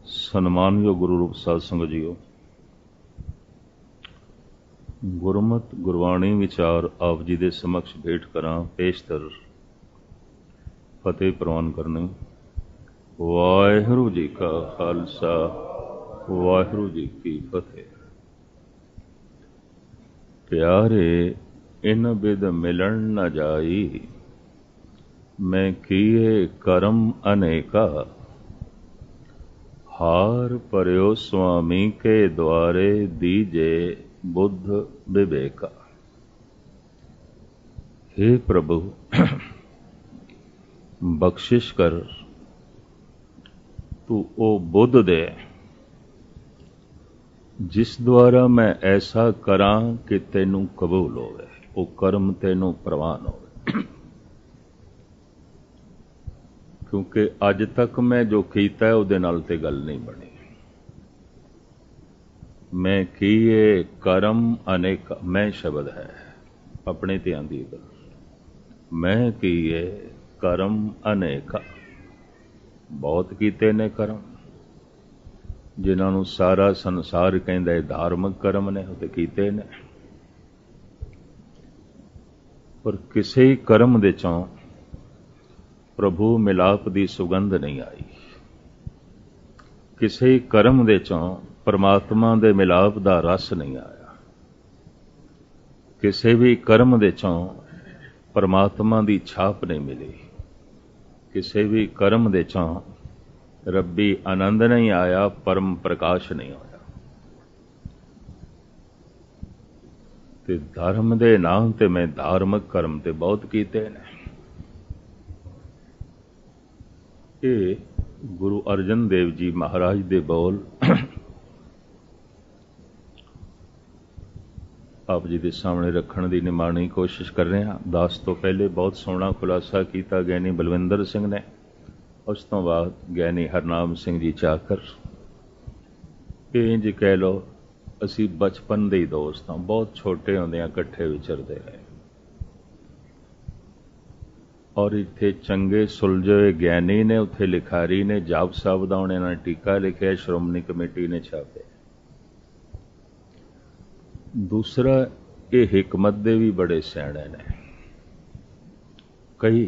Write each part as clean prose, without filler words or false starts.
ਸਨਮਾਨਯੋਗ ਗੁਰੂ ਰੂਪ ਸਾਧ ਸੰਗਤ ਜੀਓ, ਗੁਰਮਤਿ ਗੁਰਬਾਣੀ ਵਿਚਾਰ ਆਪ ਜੀ ਦੇ ਸਮਕਸ਼ ਭੇਟ ਕਰਾਂ। ਪੇਸ਼ਤਰ ਫਤਿਹ ਪ੍ਰਵਾਨ ਕਰਨੀ। ਵਾਹਿਗੁਰੂ ਜੀ ਕਾ ਖਾਲਸਾ, ਵਾਹਿਗੁਰੂ ਜੀ ਕੀ ਫਤਿਹ। ਪਿਆਰੇ ਇਨ ਬਿਦ ਮਿਲਣ ਨ ਜਾਈ, ਮੈਂ ਕੀਏ ਕਰਮ ਅਨੇਕਾ। हार पर्यो स्वामी के द्वारे दीजे बुद्ध विवेका। हे प्रभु, बख्शिश कर, तू ओ बुद्ध दे जिस द्वारा मैं ऐसा करा कि तेनू कबूल होवे, ओ कर्म तेनू प्रवान होवे। क्योंकि अज तक मैं जो कीता है उहदे नाल ते गल नहीं बनी। मैं कीए करम अनेक, मैं शब्द है अपने ते आंदी गल। मैं कीए करम अनेक, बहुत कीते ने करम, जिन्हां नूं सारा संसार कहंदा है धार्मिक करम ने, ते कीते ने। पर किसी करम दे चों प्रभु मिलाप की सुगंध नहीं आई। किसी कर्म दे चों परमात्मा दे मिलाप का रस नहीं आया। किसी भी कर्म दे चों परमात्मा की छाप नहीं मिली। किसी भी कर्म दे चों रब्बी आनंद नहीं आया, परम प्रकाश नहीं आया। ते धर्म दे नाम ते मैं धार्मिक कर्म ते बहुत कीते ने। ये गुरु अर्जन देव जी महाराज दे बोल आप जी के सामने रखने की निमाणी कोशिश कर रहे हैं। दास तो पहले बहुत सोहना खुलासा किया ज्ञानी बलविंदर सिंह ने, उस तो बाद ज्ञानी हरनाम सिंह जी चाकर। इंज कह लो असी बचपन के ही दोस्त हाँ, बहुत छोटे होंदे इकट्ठे विचरते रहे। और इत्थे चंगे सुलझे ज्ञानी ने, उत्थे लिखारी ने, जाप साहब दा उन्हें ना टीका लिखा, श्रोमणी कमेटी ने छापे। दूसरा ये हिकमत दे भी बड़े सियाणे ने, कई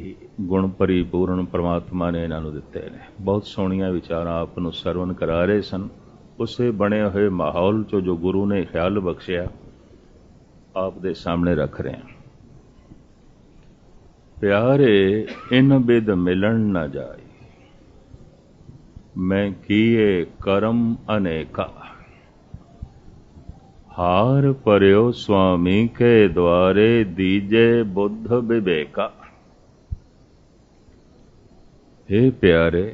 गुण परिपूर्ण परमात्मा ने इन्हां नूं दिते ने। बहुत सोहणियां विचारां आप नूं सरवण करा रहे सन। उसे बने हुए माहौल चो जो गुरु ने ख्याल बख्शिया आप दे सामने रख रहे हैं। प्यारे इन बिद मिलन न जाई, मैं किए करम अनेका। हार पर्यो स्वामी के द्वारे दीजे बुद्ध विवेका। हे प्यारे,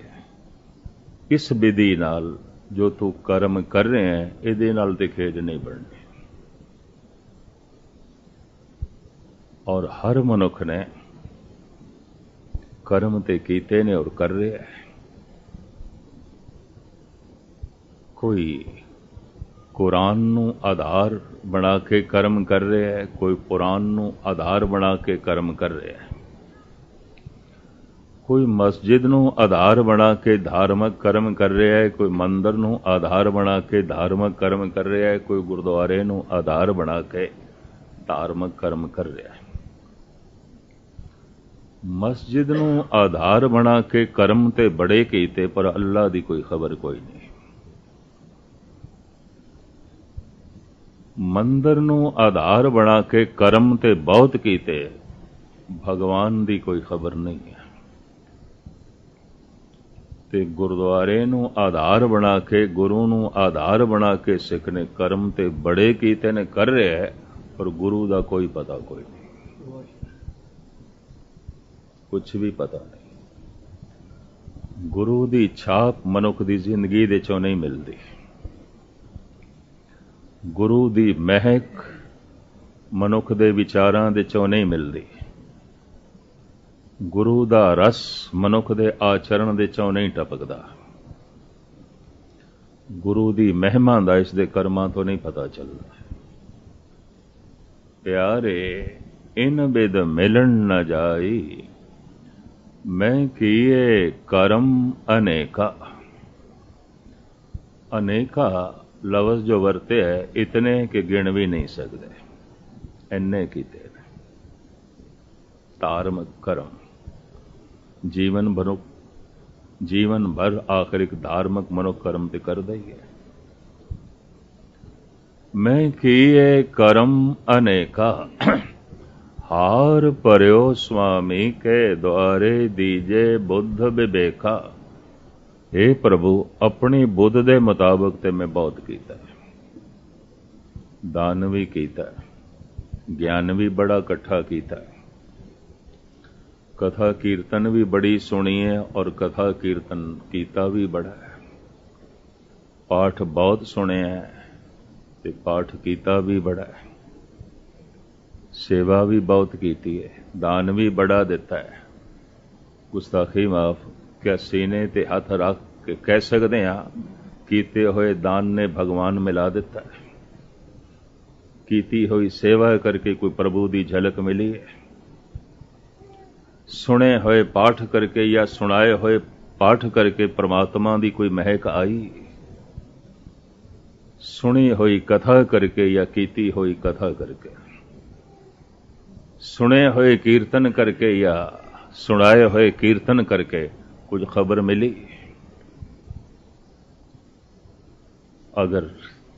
इस विधि नाल जो तू कर्म कर रहे हैं, इहदे नाल ते खेज नहीं बननी। और हर मनुख ने कर्म ते कीते ने और कर रहे हैं। कोई कुरान नूं आधार बना के कर्म कर रहे हैं, कोई पुराण नूं आधार बना के कर्म कर रहे हैं, कोई मस्जिद नूं आधार बना के धार्मिक कर्म कर रहा है, कोई मंदिर नूं आधार बना के धार्मिक कर्म कर रहा है, कोई गुरुद्वारे नूं आधार बना के धार्मिक कर्म कर रहा है। मस्जिद नूं आधार बना के कर्म ते बड़े कीते, पर अल्लाह दी कोई खबर कोई नहीं। मंदिर नूं आधार बना के कर्म ते बहुत कीते, भगवान दी कोई खबर नहीं है। ते गुरुद्वारे नूं आधार बना के, गुरु नूं आधार बना के सिख ने कर्म ते बड़े कीते ने, कर रहे है, पर गुरु दा कोई पता कोई नहीं, कुछ भी पता नहीं। गुरु दी छाप मनुख दी जिंदगी दे चों नहीं मिलती। गुरु दी महक मनुख दे विचारां दे चों नहीं मिलती। गुरु दा रस मनुख दे आचरण दे चों नहीं टपकदा। गुरु दी महिमा दा इस दे कर्मां तो नहीं पता चलदा। प्यारे इन बिद मिलन न जाई, मैं किए करम अनेका। अनेका लफ्ज़ जो वरते है इतने कि गिण भी नहीं सकते, इन्ने कीते ने। धार्मिक कर्म जीवन भर आखिर एक धार्मिक मनुख कर्म तो करदा ही है। मैं किए कर्म अनेका हार पर्यो स्वामी के द्वारे दीजे बुद्ध विवेका। हे प्रभु, अपनी बुद्ध दे मुताबिक ते मैं बहुत कीता है, दान भी कीता, ज्ञान भी बड़ा इकट्ठा कीता, कथा कीर्तन भी बड़ी सुनी है और कथा कीर्तन कीता भी बड़ा है, पाठ बहुत सुने हैं ते पाठ कीता भी बड़ा है, सेवा भी बहुत कीती है, दान भी बड़ा दिता है। गुस्ताखी माफ, क्या सीने ते हथ रख के कह सकते हैं कीते हुए दान ने भगवान मिला दिता है? कीती हुई सेवा करके कोई प्रभु की झलक मिली है? सुने हुए पाठ करके या सुनाए हुए पाठ करके परमात्मा की कोई महक आई? सुनी हुई कथा करके या कीती हुई कथा करके, सुने हुए कीर्तन करके या सुनाए हुए कीर्तन करके कुछ खबर मिली? अगर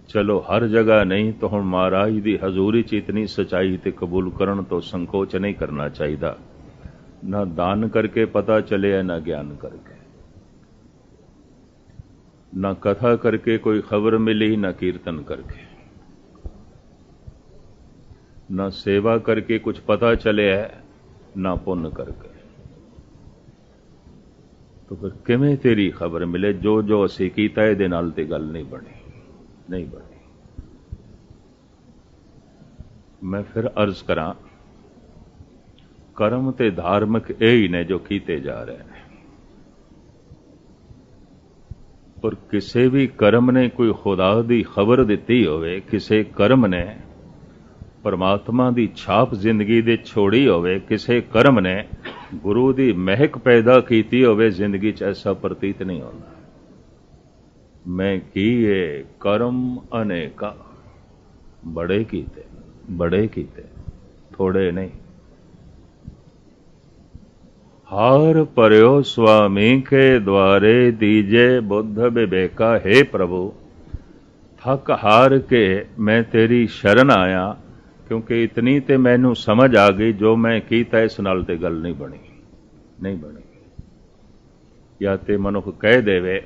चलो हर जगह नहीं तो हुण महाराज की हजूरी च इतनी सच्चाई ते कबूल करन तो संकोच नहीं करना चाहिए। ना दान करके पता चले, ना ज्ञान करके, ना कथा करके कोई खबर मिली, ना कीर्तन करके, ना सेवा करके कुछ पता चले है, ना पुण्य करके। तो फिर किवें तेरी खबर मिले? जो जो असीं कीता इहदे नाल ते गल नहीं बनी, नहीं बनी। मैं फिर अर्ज करा, कर्म ते धार्मिक यही ने जो कीते जा रहे हैं, और किसी भी कर्म ने कोई खुदा की खबर दी होवे, किसी कर्म ने परमात्मा की छाप जिंदगी दे छोड़ी होवे, किसी कर्म ने गुरु की महक पैदा की होवे जिंदगी च, ऐसा प्रतीत नहीं होता। मैं किए कर्म अनेका, बड़े कीते, बड़े कीते, थोड़े नहीं। हार पर्यो स्वामी के द्वारे दीजे बुद्ध विवेका। हे प्रभु, थक हार के मैं तेरी शरण आया, क्योंकि इतनी ते मैनू समझ आ गई जो मैं कीता इस नाल ते गल नहीं बनी, नहीं बनी। या ते मनुख कह देवे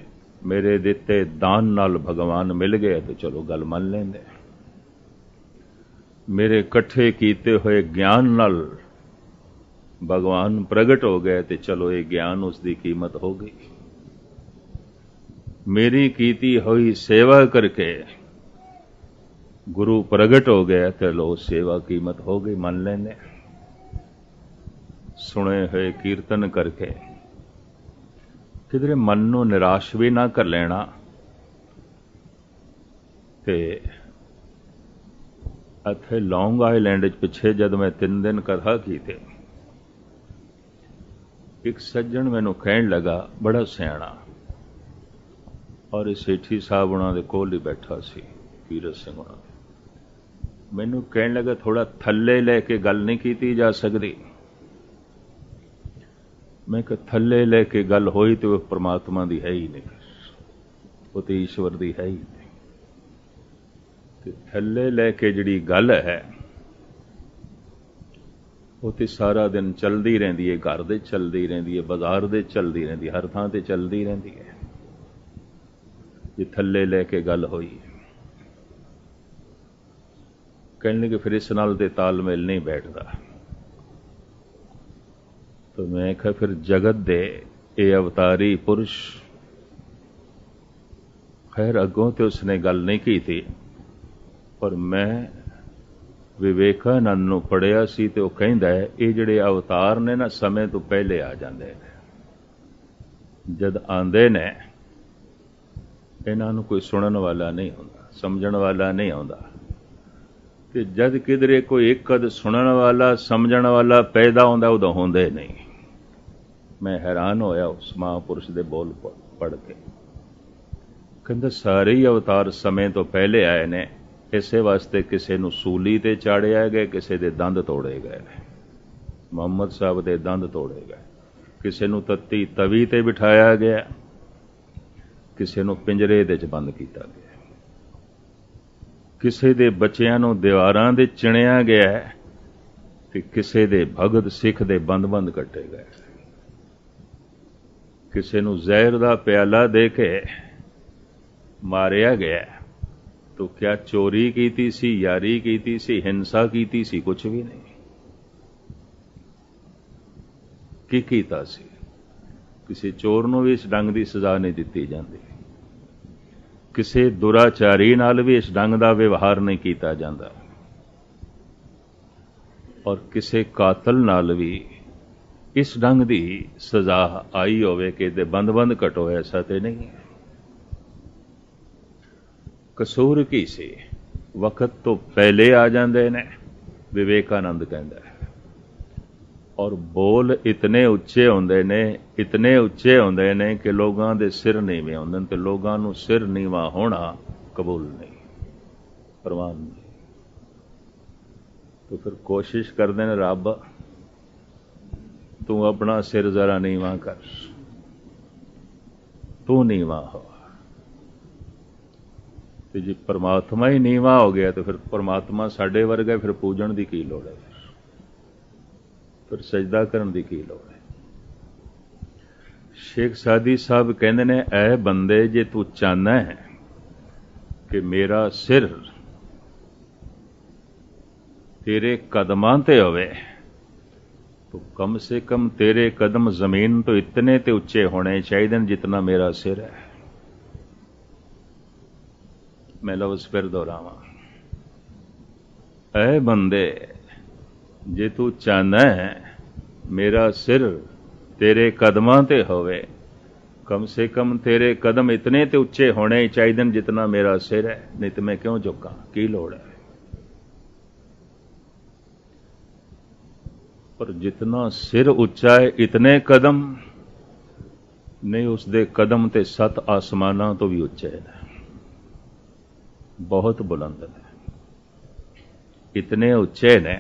मेरे दिते दान नाल भगवान मिल गए तो चलो गल मन लेंदे, मेरे कट्ठे कीते हुए ज्ञान नाल भगवान प्रगट हो गए तो चलो ये ज्ञान उसकी कीमत हो गई। मेरी कीती हुई सेवा करके गुरु प्रगट हो गया तो लो सेवा कीमत हो गई, मन लेने। सुने हुए कीर्तन करके किधरे मन नू निराश भी ना कर लेना। ते इत्थे लॉन्ग आइलैंड पिछे जद मैं 3 दिन कथा की थे, एक सज्जन मैनू कहन लगा, बड़ा सियाणा, और सेठी साहब उन्होंने कोल ही बैठा सी, कीरत सिंह उन्होंने मैनू कहन लगा थोड़ा थल्ले लैके गल नहीं की जा सकती। मैं कहा थल्ले लैके गल होई तो वह परमात्मा की है ही नहीं, वो तो ईश्वर की है ही नहीं। थल्ले लैके जिहड़ी गल है वो तो सारा दिन चलती रहिंदी है, घर दे चलती रहिंदी है, बाजार दे चलती रहिंदी है, हर थां ते चलती रहिंदी है। जे थल्ले लैके गल होई, कहने लगे फिर इस नाल ते तालमेल नहीं बैठता। तो मैं कहा फिर जगत दे ये अवतारी पुरुष, खैर अगों तो उसने गल नहीं की थी, पर मैं विवेकानंद नूं पढ़िया सी ते वो कहंदा है ये जिहड़े अवतार ने ना समय तो पहले आ जाते हैं, जद आंदे ने इन्हां नूं कोई सुनन वाला नहीं होंदा, समझण वाला नहीं आउंदा। ते जद किधरे कोई एक कद सुनन वाला समझण वाला पैदा होंदा उदों होंदे नहीं। मैं हैरान होया उस महापुरुष दे बोल पढ़ के। ਕਹਿੰਦਾ ਸਾਰੇ ਹੀ ਅਵਤਾਰ ਸਮੇਂ ਤੋਂ ਪਹਿਲੇ ਆਏ ਨੇ, ਇਸੇ ਵਾਸਤੇ ਕਿਸੇ ਨੂੰ ਸੂਲੀ ਤੇ ਚਾੜਿਆ ਗਿਆ, ਕਿਸੇ ਦੇ ਦੰਦ ਤੋੜੇ ਗਏ ਨੇ। ਮੁਹੰਮਦ ਸਾਹਿਬ ਦੇ ਦੰਦ ਤੋੜੇ ਗਏ, ਕਿਸੇ ਨੂੰ ਤੱਤੀ ਤਵੀ ਤੇ ਬਿਠਾਇਆ ਗਿਆ, ਕਿਸੇ ਨੂੰ ਪਿੰਜਰੇ ਦੇ 'ਚ ਬੰਦ ਕੀਤਾ ਗਿਆ, ਕਿਸੇ ਦੇ ਬੱਚਿਆਂ ਨੂੰ ਦੀਵਾਰਾਂ ਦੇ ਚਿਣਿਆ ਗਿਆ ਤੇ ਕਿਸੇ ਦੇ ਭਗਤ ਸਿੱਖ ਦੇ ਬੰਦ-ਬੰਦ ਕੱਟੇ ਗਏ, ਕਿਸੇ ਨੂੰ ਜ਼ਹਿਰ ਦਾ ਪਿਆਲਾ ਦੇ ਕੇ ਮਾਰਿਆ ਗਿਆ। ਤੋ ਕਿਆ ਚੋਰੀ ਕੀਤੀ ਸੀ, ਯਾਰੀ ਕੀਤੀ ਸੀ, ਹਿੰਸਾ ਕੀਤੀ ਸੀ? ਕੁਛ ਵੀ ਨਹੀਂ। ਕੀ ਕੀਤਾ ਸੀ? ਕਿਸੇ ਚੋਰ ਨੂੰ ਵੀ ਇਸ ਢੰਗ ਦੀ ਸਜ਼ਾ ਨਹੀਂ ਦਿੱਤੀ ਜਾਂਦੀ, ਕਿਸੇ ਦੁਰਾਚਾਰੀ ਨਾਲ ਵੀ ਇਸ ਢੰਗ ਦਾ ਵਿਵਹਾਰ ਨਹੀਂ ਕੀਤਾ ਜਾਂਦਾ, ਔਰ ਕਿਸੇ ਕਾਤਲ ਨਾਲ ਵੀ ਇਸ ਢੰਗ ਦੀ ਸਜ਼ਾ ਆਈ ਹੋਵੇ ਕਿ ਇਹਦੇ ਬੰਦ-ਬੰਦ ਕਟੋ, ਐਸਾ ਤੇ ਨਹੀਂ। ਕਸੂਰ ਕੀ ਸੀ? ਵਕਤ ਤੋਂ ਪਹਿਲੇ ਆ ਜਾਂਦੇ ਨੇ, ਵਿਵੇਕਾਨੰਦ ਕਹਿੰਦਾ ਹੈ, ਔਰ ਬੋਲ ਇਤਨੇ ਉੱਚੇ ਹੁੰਦੇ ਨੇ, ਇਤਨੇ ਉੱਚੇ ਹੁੰਦੇ ਨੇ ਕਿ ਲੋਕਾਂ ਦੇ ਸਿਰ ਨੀਵੇਂ ਹੁੰਦੇ ਨੇ, ਤੇ ਲੋਕਾਂ ਨੂੰ ਸਿਰ ਨੀਵਾਂ ਹੋਣਾ ਕਬੂਲ ਨਹੀਂ, ਪ੍ਰਵਾਨ ਨਹੀਂ। तो फिर कोशिश करते हैं, रब तू अपना सिर जरा नीवा कर, तू नीवा हो। तो जी परमात्मा ही नीवा हो गया तो फिर परमात्मा साडे वर्गा, फिर पूजन की की लोड़ है, फिर सजदा करन की की लोड़ है। शेख सादी साहब कहते ने, ऐ बंदे जे तू चाहना है कि मेरा सिर तेरे कदमां ते होवे, तो कम से कम तेरे कदम जमीन तो इतने ते उच्चे होने चाहिए जितना मेरा सिर है। मैं लफ्ज़ फिर दोहरावां, ऐ बंदे जे तू चाहना है मेरा सिर तेरे कदमां ते होवे, कम से कम तेरे कदम इतने ते उच्चे होने चाहिए जितना मेरा सिर है, नहीं तो मैं क्यों झुका, की लोड़ है। पर जितना सिर उच्चा है इतने कदम नहीं, उसदे कदम ते 7 आसमानां तो भी उच्चे है, बहुत बुलंद ने, इतने उच्चे ने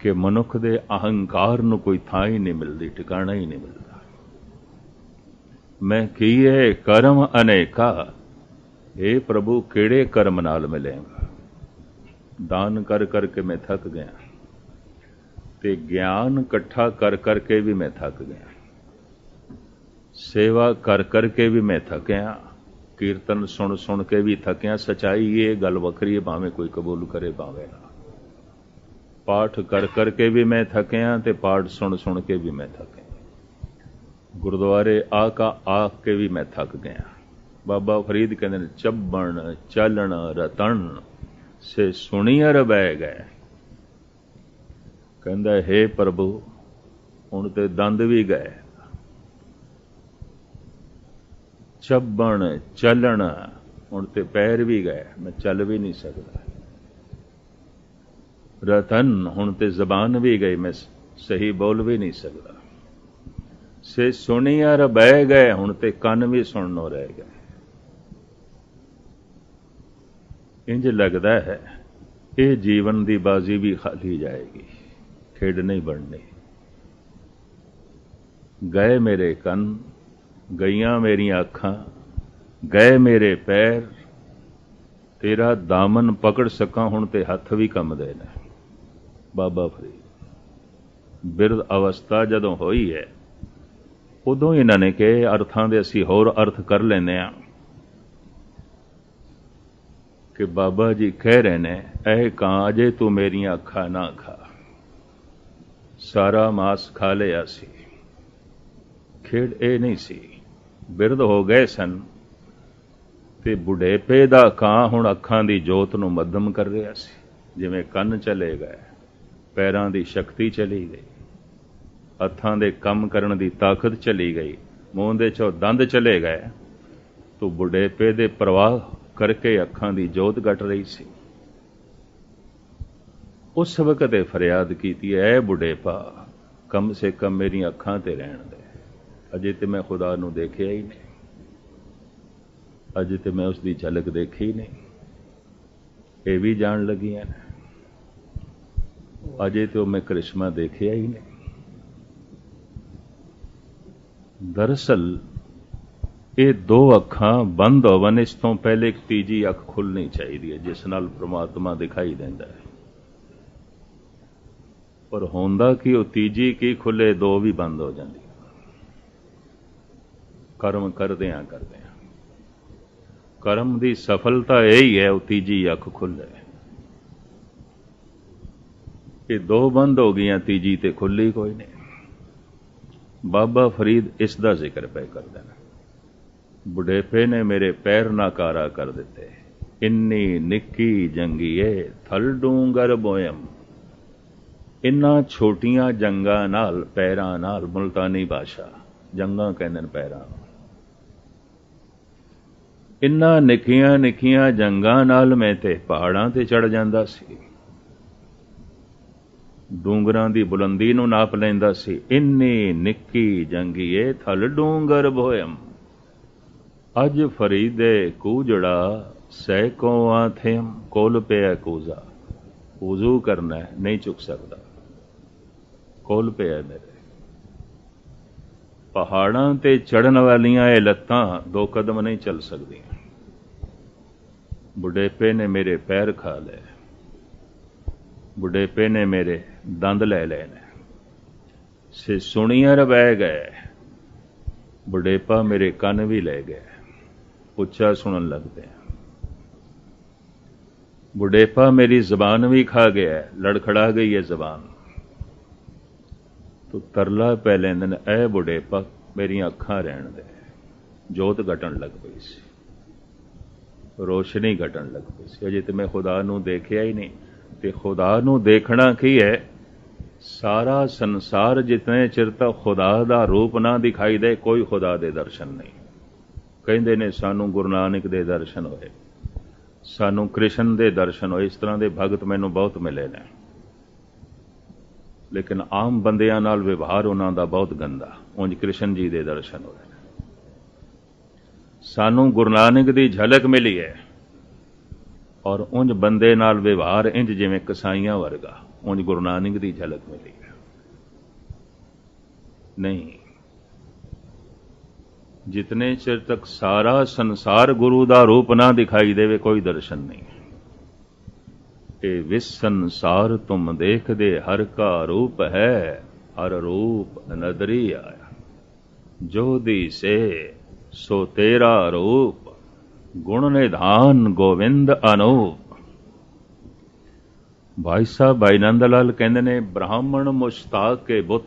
कि मनुख दे अहंकार नूं कोई थां ही नहीं मिलती, ठिकाना ही नहीं मिलता। मैं कीए कर्म अनेका, हे प्रभु केड़े कर्म नाल मिलेगा। दान कर करके मैं थक गया, ते ज्ञान इकट्ठा कर करके भी मैं थक गया, सेवा कर करके भी मैं थकिया, कीर्तन सुन सुन के भी थकिया। सच्चाई ये गल वखरी है, भावें कोई कबूल करे भावें ना। पाठ कर करके भी मैं थकिया, ते पाठ सुन सुन के भी मैं थकिया। गुरुद्वारे आ के भी मैं थक गया। बाबा फरीद कहते हैं, चब्बण चलन रतन से सुनियर बह गए। कहता हे प्रभु हुण ते दंद भी गए, चब्बण चलन हुण ते पैर भी गए, मैं चल भी नहीं सकता। रतन हुण ते जबान भी गई, मैं सही बोल भी नहीं सकता। से सुनियर बह गए, हुण ते कन भी सुननों रह गए। इंज लगता है ये जीवन की बाजी भी खाली जाएगी, खेड नहीं बननी। गए मेरे कन, गईयां मेरियां अखां, गए मेरे पैर, तेरा दामन पकड़ सकां हुण ते हथ भी कंबदे ने। बाबा फरीद बिरध अवस्था जदों होई है, उदों इन्हां ने कहे अर्थां दे असीं होर अर्थ कर लैंदे आ कि बाबा जी कह रहे ने, ऐ कां अजे तू मेरियां अखां ना खा, सारा मास खा लिया सी। खेड ਇਹ नहीं सी, बिरध हो गए सन ते बुढ़ेपे दा ਕਾਂ हुण अखां दी जोत नूं मध्यम कर रहा सी। जिवें कंन चले गए, पैरां दी शक्ति चली गई, हत्थां दे काम करन दी ताकत चली गई, मूंह दे चों दंद चले गए, तो बुढ़ेपे दे प्रवाह करके अखां दी जोत घट रही सी। उस वक्त फरियाद की, ऐ बुढ़ेपा कम से कम मेरी अखां ते रहन दे, अजे ते मैं खुदा नूं देखिया ही नहीं। अजे तो मैं उसकी झलक देखी ही नहीं, ये भी जान लगियां ने, अजे तो मैं करिश्मा देखिया ही नहीं। दरअसल ये दो अखां बंद होवन, इस तो पहले एक तीजी अख खुलनी चाहिए जिस नाल परमात्मा दिखाई देंदा है। पर होंदा कि वो तीजी की खुले, दो भी बंद हो जाती। कर्म करदियां करदियां कर्म की सफलता यही है, वो तीजी अख खुले। ये दो बंद हो गई, तीजी ते खुली कोई नहीं। बाबा फरीद इसका जिक्र पे कर देना, बुढ़ेपे ने मेरे पैर नाकारा कर दिते, इन्नी निक्की जंगीए थल डूंगर बोयम। इन्ना छोटियां जंगा नाल, पैरां नाल, मुल्तानी भाषा जंगा कहंदे पैरां, इन्ना निक्कियां निक्कियां जंगा नाल मैं ते पहाड़ां ते चढ़ जांदा सी, डूंगरां दी बुलंदी नूं नाप लैंदा सी। इन्नी निक्की जंगीए थल डूंगर बोयम। अज फरीदे कूजड़ा सैकों आथेम, कोल पे कूजा। वजू करना है, नहीं चुक सकता, कोल पे मेरे। पहाड़ां ते चढ़न वालियां ये लत्तां दो कदम नहीं चल सकदियां। बुढ़ेपे ने मेरे पैर खा ले, बुढ़ेपे ने मेरे दंद ले लेने, से सुनियर बह गए, बुढ़ेपा मेरे कन भी ले गए, उच्चा सुनन लगते हैं। बुढ़ेपा मेरी जबान भी खा गया है, लड़खड़ा गई है जबान। तो तरला पै लैंदे ने, ऐ बुढ़ेपा मेरियां अखां रहन दे। जोत घटन लग पई सी, रोशनी घटन लग पई सी। अजे तो मैं खुदा नूं देखिया ही नहीं। ते खुदा नूं देखना की है, सारा संसार जितने चिर तक खुदा दा रूप ना दिखाई दे, कोई खुदा दे दर्शन नहीं। कहंदे ने सानू गुरु नानक दे दर्शन होए, सानू कृष्ण दे दर्शन होए, इस तरह के भगत मैनू बहुत मिले ने, लेकिन आम बंदियां नाल व्यवहार उन्हां दा बहुत गंदा। उंज कृष्ण जी दे दर्शन होए, सानू गुरु नानक दी झलक मिली है, और उंज बंदे नाल व्यवहार इंज जिवें कसाईयां वर्गा, उंज गुरु नानक दी झलक मिली है नहीं। जितने चिर तक सारा संसार गुरु दा रूप ना दिखाई देवे, कोई दर्शन नहीं। ए विस संसार तुम देख दे, हर का रूप है, हर रूप नदरी आया। जो दी से सो तेरा रूप, गुण निधान गोविंद अनूप। भाई साहब भाई नंद लाल कहंदे ने, ब्राह्मण मुश्ताक के बुत,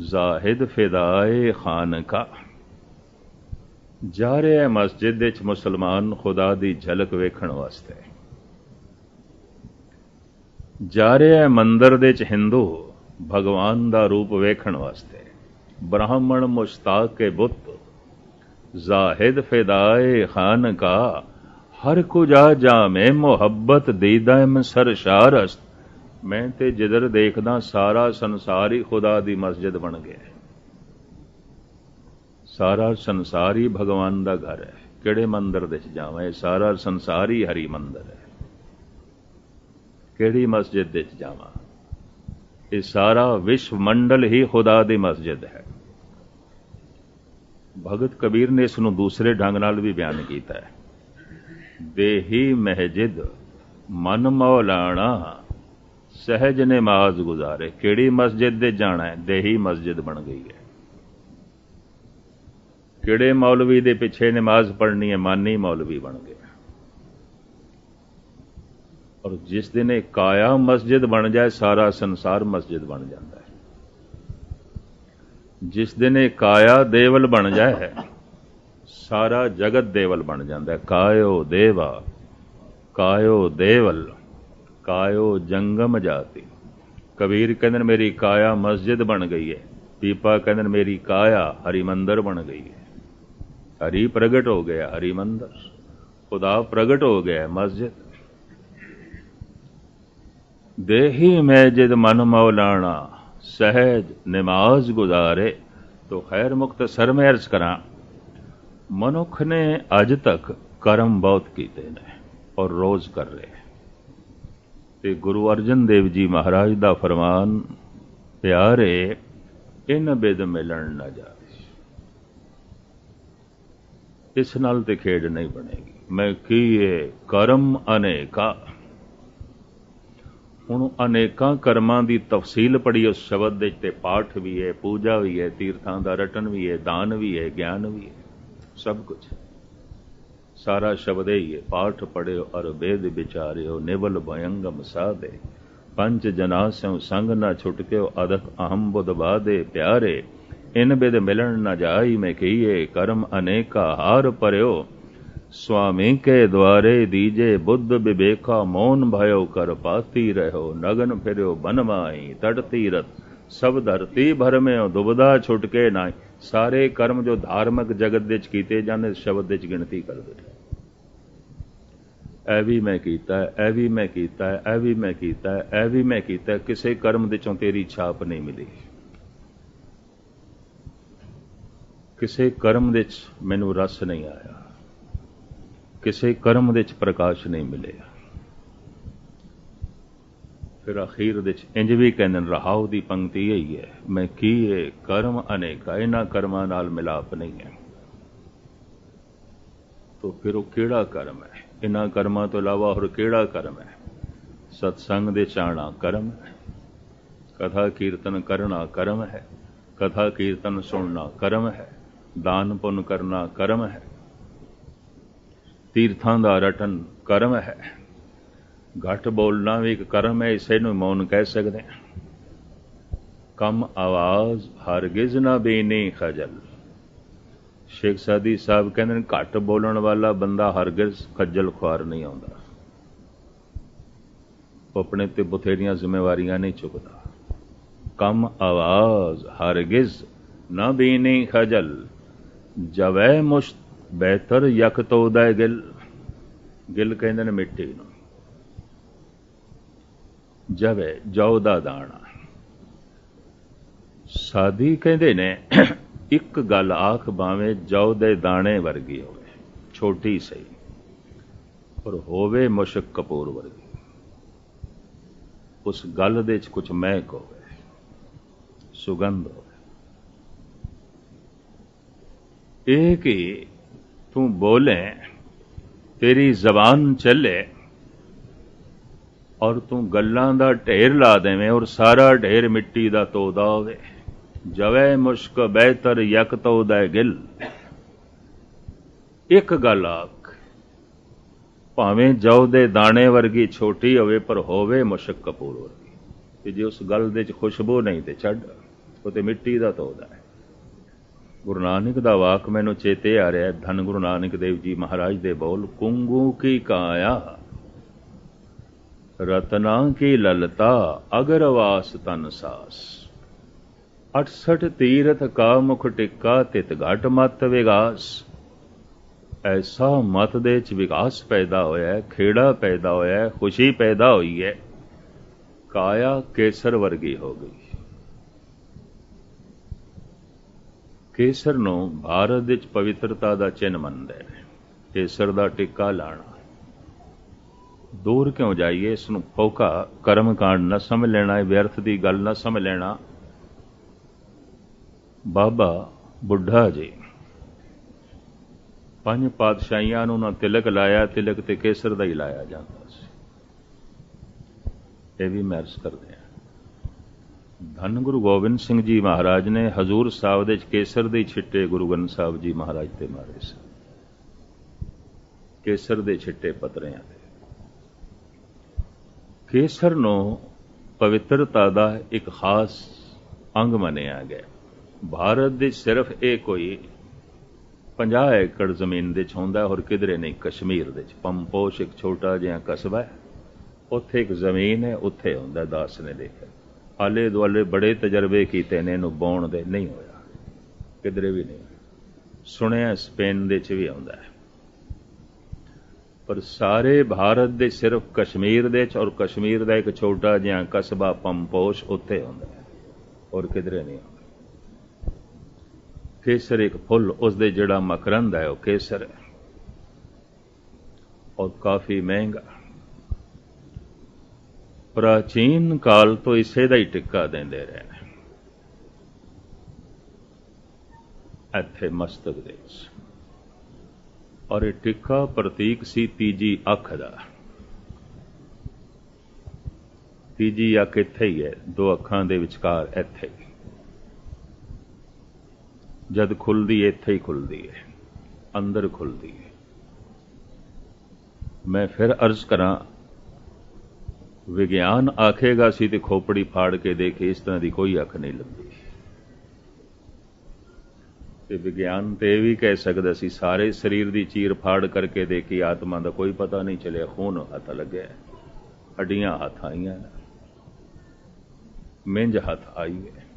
जाहिद फिदाए खान का। जा रहे मस्जिद विच मुसलमान खुदा दी झलक वेखण वास्ते, जा रहे मंदिर दे च हिंदू भगवान दा रूप वेखण वास्ते। ब्राह्मण मुश्ताक के बुत, जाहिद फिदाए खान का। हर कुजा जामे मुहब्बत दीदा सरशारस्त। मैं ते जिधर देखदा सारा संसार ही खुदा दी मस्जिद बन गया। सारा संसार ही भगवान दा घर है। किहड़े मंदिर दे च जावां, ये सारा संसार ही हरि मंदिर है। किहड़ी मस्जिद दे च जावां, ये सारा विश्व मंडल ही खुदा दी मस्जिद है। भगत कबीर ने इसनूं दूसरे ढंग नाल भी बयान किया है, देही महजिद मन मौलाना, सहज नमाज गुजारे। किहड़ी मस्जिद दे जाना है, देही मस्जिद बन गई है। किहड़े मौलवी दे पिछे नमाज पढ़नी है, मानी मौलवी बन गया। और जिस दिन एक काया मस्जिद बन जाए, सारा संसार मस्जिद बन जाता है। जिस दिन एक काया देवल बन जाए, सारा जगत देवल बन जाता है। कायो देवा, कायो देवल, कायो जंगम जाति। कबीर कहते मेरी काया मस्जिद बन गई है। पीपा कहते मेरी काया हरि मंदिर बन गई है। हरि प्रगट हो गया, हरि मंदिर, खुदा प्रगट हो गया, मस्जिद। देही मैजिद मन मौलाना, सहज नमाज गुजारे। तो खैर मुख्तसर में अर्ज करा, ਮਨੁੱਖ ਨੇ ਅੱਜ ਤੱਕ ਕਰਮ ਬਹੁਤ ਕੀਤੇ ਨੇ ਔਰ ਰੋਜ਼ ਕਰ ਰਹੇ। ਤੇ ਗੁਰੂ ਅਰਜਨ ਦੇਵ ਜੀ ਮਹਾਰਾਜ ਦਾ ਫਰਮਾਨ, ਪਿਆਰੇ ਇਨ ਬਿਦ ਮਿਲਣ ਨਾ ਜਾਵੇ। ਇਸ ਨਾਲ ਤੇ ਖੇਡ ਨਹੀਂ ਬਣੇਗੀ। ਮੈਂ ਕੀਏ ਕਰਮ ਅਨੇਕਾ। ਹੁਣ ਅਨੇਕਾਂ ਕਰਮਾਂ ਦੀ ਤਫਸੀਲ ਪੜ੍ਹੀ ਉਸ ਸ਼ਬਦ ਦੇ, ਤੇ ਪਾਠ ਵੀ ਹੈ, ਪੂਜਾ ਵੀ ਹੈ, ਤੀਰਥਾਂ ਦਾ ਰਟਨ ਵੀ ਹੈ, ਦਾਨ ਵੀ ਹੈ, ਗਿਆਨ ਵੀ ਹੈ, ਸਭ ਕੁਝ ਸਾਰਾ ਸ਼ਬਦ ਹੀ ਹੈ। ਪਾਠ ਪੜ੍ਹਿਓ ਅਰ ਵੇਦ ਵਿਚਾਰਿਓ, ਨਿਵਲ ਭਯੰਗਮ ਸਾਧੇ, ਪੰਜ ਜਨਾ ਸਿਉ ਸੰਗ ਨਾ ਛੁਟਕਿਓ, ਅਦਕ ਅਹਮ ਬੁਧ ਬਾਧੇ। ਪਿਆਰੇ ਇਨ ਬਿਦ ਮਿਲਣ ਨਾ ਜਾਈ, ਮੈਂ ਕਹੀਏ ਕਰਮ ਅਨੇਕਾ ਹਾਰ ਭਰਿਓ, स्वामी के द्वारे दीजे बुद्ध विवेका, मौन भयो कर पाती रहो, नगन फिरो बनमाई तट तीरथ, सब धरती भर में दुबदा छुटके नाई। सारे कर्म जो धार्मिक जगत विच कीते जाने शब्द विच गिणती कर दे। ऐ भी मैं कीता है, ऐ भी मैं कीता है, ऐ भी मैं कीता है, ऐ भी मैं कीता है। किसी कर्म विचों तेरी छाप नहीं मिली, किसी कर्म विच मैनू रस नहीं आया, ਕਿਸੇ ਕਰਮ ਦੇ ਵਿੱਚ ਪ੍ਰਕਾਸ਼ ਨਹੀਂ ਮਿਲਿਆ। ਫਿਰ ਅਖੀਰ ਦੇ ਵਿੱਚ ਇੰਜ ਵੀ ਕਹਿੰਦੇ ਰਹਾਉ ਦੀ ਪੰਕਤੀ ਇਹੀ ਹੈ, ਮੈਂ ਕੀਏ ਕਰਮ ਅਨੇਕਾ। ਇਹਨਾਂ ਕਰਮਾਂ ਨਾਲ ਮਿਲਾਪ ਨਹੀਂ ਹੈ। ਤੋ ਫਿਰ ਉਹ ਕਿਹੜਾ ਕਰਮ ਹੈ? ਇਹਨਾਂ ਕਰਮਾਂ ਤੋਂ ਇਲਾਵਾ ਹੋਰ ਕਿਹੜਾ ਕਰਮ ਹੈ? ਸਤਸੰਗ ਦੇ ਚਾਹਣਾ ਕਰਮ ਹੈ, ਕਥਾ ਕੀਰਤਨ ਕਰਨਾ ਕਰਮ ਹੈ, ਕਥਾ ਕੀਰਤਨ ਸੁਣਨਾ ਕਰਮ ਹੈ, ਦਾਨ ਪੁੰਨ ਕਰਨਾ ਕਰਮ ਹੈ, ਤੀਰਥਾਂ ਦਾ ਰਟਨ ਕਰਮ ਹੈ, ਘੱਟ ਬੋਲਣਾ ਵੀ ਇੱਕ ਕਰਮ ਹੈ, ਇਸੇ ਨੂੰ ਮੌਨ ਕਹਿ ਸਕਦੇ ਹਾਂ। ਕਮ ਆਵਾਜ਼ ਹਰਗਿਜ਼ ਨਾ ਬੀਨੀ ਖਜਲ। ਸ਼ੇਖ ਸਾਦੀ ਸਾਹਿਬ ਕਹਿੰਦੇ ਨੇ ਘੱਟ ਬੋਲਣ ਵਾਲਾ ਬੰਦਾ ਹਰਗਿਜ਼ ਖੱਜਲ ਖੁਆਰ ਨਹੀਂ ਆਉਂਦਾ, ਉਹ ਆਪਣੇ ਤੇ ਬਥੇਰੀਆਂ ਜ਼ਿੰਮੇਵਾਰੀਆਂ ਨਹੀਂ ਚੁੱਕਦਾ। ਕਮ ਆਵਾਜ਼ ਹਰਗਿਜ਼ ਨਾ ਬੀਨੀ ਖਜਲ, ਜਵੈ ਮੁਸ਼ਤ ਬਿਹਤਰ ਯਕ ਤੋਂ ਉਦੈ ਗਿਲ। ਗਿਲ ਕਹਿੰਦੇ ਨੇ ਮਿੱਟੀ ਨੂੰ। ਜਵੇ ਜੌ ਦਾ ਦਾਣਾ। ਸਾਦੀ ਕਹਿੰਦੇ ਨੇ ਇੱਕ ਗੱਲ ਆਖ ਭਾਵੇਂ ਜੌ ਦੇ ਦਾਣੇ ਵਰਗੀ ਹੋਵੇ, ਛੋਟੀ ਸਹੀ, ਪਰ ਹੋਵੇ ਮੁਸ਼ਕ ਕਪੂਰ ਵਰਗੀ। ਉਸ ਗੱਲ ਦੇ 'ਚ ਕੁਛ ਮਹਿਕ ਹੋਵੇ, ਸੁਗੰਧ ਹੋਵੇ। ਇਹ ਕਿ तू बोले, तेरी जबान चले और तू गल्लां दा ढेर ला देवें और सारा ढेर मिट्टी दा तोदा होवे। जवै मुश्क बेहतर यक तोदा गिल। एक गल आख भावें जौ दे दाणे वर्गी छोटी होवे, पर होवे मुश्क कपूर वर्गी। ते जे उस गल दे च खुशबू नहीं ते छड्ड, ਉਹ ਤੇ ਮਿੱਟੀ ਦਾ ਤੋਦਾ ਹੈ। ਗੁਰੂ ਨਾਨਕ ਦਾ ਵਾਕ ਮੈਨੂੰ ਚੇਤੇ ਆ ਰਿਹਾ, ਧੰਨ ਗੁਰੂ ਨਾਨਕ ਦੇਵ ਜੀ ਮਹਾਰਾਜ ਦੇ ਬੋਲ, ਕੁੰਗੂ ਕੀ ਕਾਇਆ ਰਤਨਾ ਕੀ ਲਲਤਾ, ਅਗਰ ਵਾਸ ਤਨ ਸਾਸ। 68 ਤੀਰਥ ਕਾ ਮੁਖ ਟਿੱਕਾ, ਤਿਤ ਘਟ ਮਤ ਵਿਗਾਸ। ਐਸਾ ਮਤ ਦੇ ਚ ਵਿਕਾਸ ਪੈਦਾ ਹੋਇਆ, ਖੇੜਾ ਪੈਦਾ ਹੋਇਆ, ਖੁਸ਼ੀ ਪੈਦਾ ਹੋਈ ਹੈ। ਕਾਇਆ ਕੇਸਰ ਵਰਗੀ ਹੋ ਗਈ। ਕੇਸਰ ਨੂੰ ਭਾਰਤ ਵਿੱਚ ਪਵਿੱਤਰਤਾ ਦਾ ਚਿੰਨ੍ਹ ਮੰਨਦੇ ਨੇ। ਕੇਸਰ ਦਾ ਟਿੱਕਾ ਲਾਣਾ। ਦੂਰ ਕਿਉਂ ਜਾਈਏ, ਇਸ ਨੂੰ ਫੋਕਾ ਕਰਮ ਕਾਂਡ ਨਾ ਸਮਝ ਲੈਣਾ, ਵਿਅਰਥ ਦੀ ਗੱਲ ਨਾ ਸਮਝ ਲੈਣਾ। ਬਾਬਾ ਬੁੱਢਾ ਜੀ 5 ਪਾਤਸ਼ਾਹੀਆਂ ਨੂੰ ਨਾ ਤਿਲਕ ਲਾਇਆ, ਤਿਲਕ ਤੇ ਕੇਸਰ ਦਾ ਹੀ ਲਾਇਆ ਜਾਂਦਾ ਸੀ। ਇਹ ਵੀ ਮੈਂ ਅਰਜ਼ ਕਰਦੇ ਹਾਂ। ਧੰਨ ਗੁਰੂ ਗੋਬਿੰਦ ਸਿੰਘ ਜੀ ਮਹਾਰਾਜ ਨੇ ਹਜ਼ੂਰ ਸਾਹਿਬ ਦੇ ਕੇਸਰ ਦੇ ਛਿੱਟੇ ਗੁਰੂ ਗ੍ਰੰਥ ਸਾਹਿਬ ਜੀ ਮਹਾਰਾਜ ਤੇ ਮਾਰੇ ਸਨ। ਕੇਸਰ ਦੇ ਛਿੱਟੇ ਪੱਤਰਿਆਂ ਦੇ। ਕੇਸਰ ਨੂੰ ਪਵਿੱਤਰਤਾ ਦਾ ਇੱਕ ਖਾਸ ਅੰਗ ਮੰਨਿਆ ਗਿਆ। ਭਾਰਤ ਦੇ ਸਿਰਫ ਇਹ ਕੋਈ 50 ਏਕੜ ਜ਼ਮੀਨ ਦੇ 'ਚ ਹੁੰਦਾ, ਹੋਰ ਕਿਧਰੇ ਨਹੀਂ। ਕਸ਼ਮੀਰ ਦੇ 'ਚ ਪੰਪੋਸ਼ ਇੱਕ ਛੋਟਾ ਜਿਹਾ ਕਸਬਾ ਹੈ, ਉੱਥੇ ਇੱਕ ਜ਼ਮੀਨ ਹੈ, ਉੱਥੇ ਹੁੰਦਾ। ਦਾਸ ਨੇ ਦੇਖਿਆ, ਆਲੇ ਦੁਆਲੇ ਬੜੇ ਤਜਰਬੇ ਕੀਤੇ ਨੇ, ਇਹਨੂੰ ਬਾਉਣ ਦੇ, ਨਹੀਂ ਹੋਇਆ, ਕਿਧਰੇ ਵੀ ਨਹੀਂ। ਸੁਣਿਆ ਸਪੇਨ ਦੇ 'ਚ ਵੀ ਆਉਂਦਾ ਹੈ, ਪਰ ਸਾਰੇ ਭਾਰਤ ਦੇ ਸਿਰਫ ਕਸ਼ਮੀਰ ਦੇ 'ਚ, ਔਰ ਕਸ਼ਮੀਰ ਦਾ ਇੱਕ ਛੋਟਾ ਜਿਹਾ ਕਸਬਾ ਪੰਪੋਸ਼, ਉੱਥੇ ਆਉਂਦਾ ਹੈ, ਔਰ ਕਿਧਰੇ ਨਹੀਂ ਆਉਂਦਾ। केसर एक फुल, उसके जिहड़ा मकरंद है वह केसर है और काफ़ी महंगा। प्राचीन काल तो इसे दा ही टिक्का देंदे रहे इत्थे मस्तक दे विच। और ये टिक्का प्रतीक सी तीजी अख दा। तीजी अख इत्थे ही है, दो अखां दे विचकार इत्थे ही। जद खुलदी इत्थे ही खुलदी है, अंदर खुलदी है। मैं फिर अर्ज करां, विज्ञान आखेगा सी ते खोपड़ी फाड़ के देखे, इस तरह की कोई अख नहीं लभदी। ते विज्ञान तो यह भी कह सकदा सी सारे शरीर की चीर फाड़ करके देखी, आत्मा का कोई पता नहीं चलिया, खून हथ लगे, हड्डियां हथ आईयां, मिंज हथ आई है।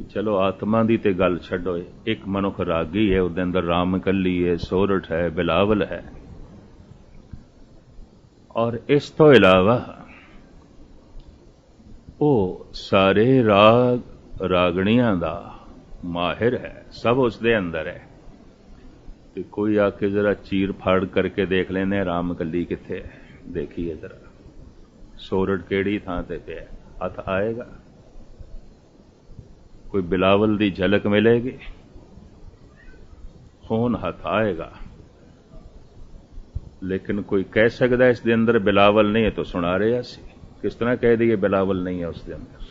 चलो आत्मा की तो गल छड्डो, एक मनुख रागी है, उसके अंदर राम कली है, सोरठ है, बिलावल है, और इस तो इलावा वो सारे राग रागणियां दा माहिर है, सब उसके अंदर है। तो कोई आके जरा चीर फाड़ करके देख लेने राम कली कित्थे है, देखिए जरा सोरठ केड़ी थां ते पे हथ आएगा, कोई बिलावल दी झलक मिलेगी, खून हथ आएगा। लेकिन कोई कह सकता है इसके अंदर बिलावल नहीं है, तो सुना रहा सी, किस तरह कह दिए बिलावल नहीं है उसके अंदर।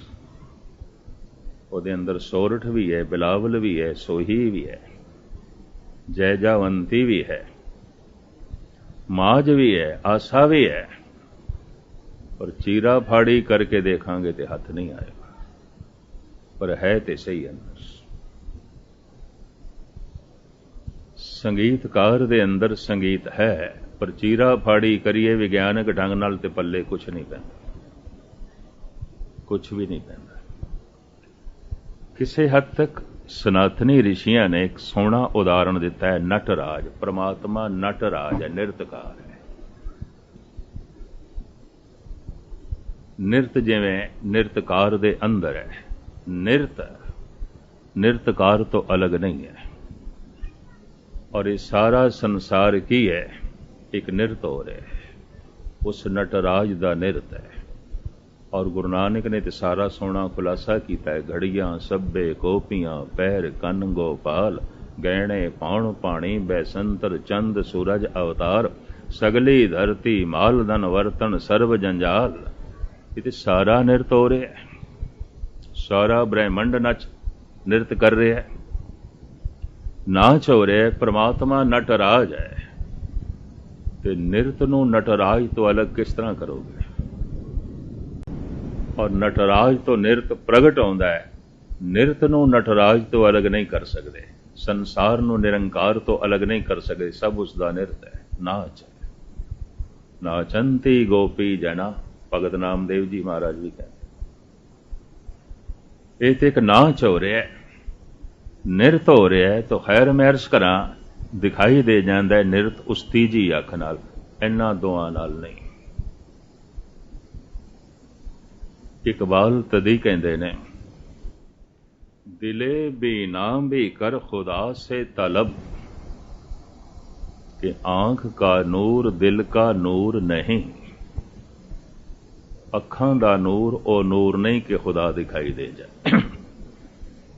उसके अंदर सोरठ भी है, बिलावल भी है, सोही भी है, जयजावंती भी है, माज भी है, आशा भी है। और चीरा फाड़ी करके देखांगे तो हथ नहीं आएगा, पर है तो सही अंदर। संगीतकार दे अंदर संगीत है, पर चीरा फाड़ी करिए विज्ञानक ढंग नाल ते पल्ले कुछ नहीं पैंदा, कुछ भी नहीं पैंदा। किसी हद तक सनातनी ऋषियां ने एक सोहना उदाहरण दिता है, नटराज। परमात्मा नटराज है, नृतकार है। नृत जिवें नृतकार दे अंदर है, नृतकार तो अलग नहीं है। और ये सारा संसार की है, एक नृत हो रहा है, उस नटराज का नृत है। और गुरु नानक ने तो सारा सोना खुलासा किया है, घड़ियां सब्बे कोपियां पैर कन गोपाल, गहने पाउण पाणी बैसंतर चंद सूरज अवतार, सगली धरती माल धन वर्तन सर्व जंजाल। ये तो सारा नृत हो रहा है, सारा ब्रह्मंड नच नृत कर रहा है, नाच हो रहा है। परमात्मा नटराज है, तो नृत नूं नटराज तो अलग किस तरह करोगे? और नटराज तो नृत प्रगट होंदा है, नृत नूं नटराज तो अलग नहीं कर सकते, संसार नूं निरंकार तो अलग नहीं कर सकते, सब उसका नृत है, नाच है। नाचंती गोपी जना, भगत नामदेव जी महाराज भी कहते, ये तो एक नाच हो रहा है, नृत हो रहा है। तो खैर मैं अर्ज करा, दिखाई दे जाता है नृत उस तीजी अख नाल, इन्हां दोआं नाल नहीं। इकबाल तदी कहते ने, दिले भी ना भी कर खुदा से तलब, कि आंख का नूर दिल का नूर नहीं। अखां दा नूर ओ नूर नहीं कि खुदा दिखाई दे जाए।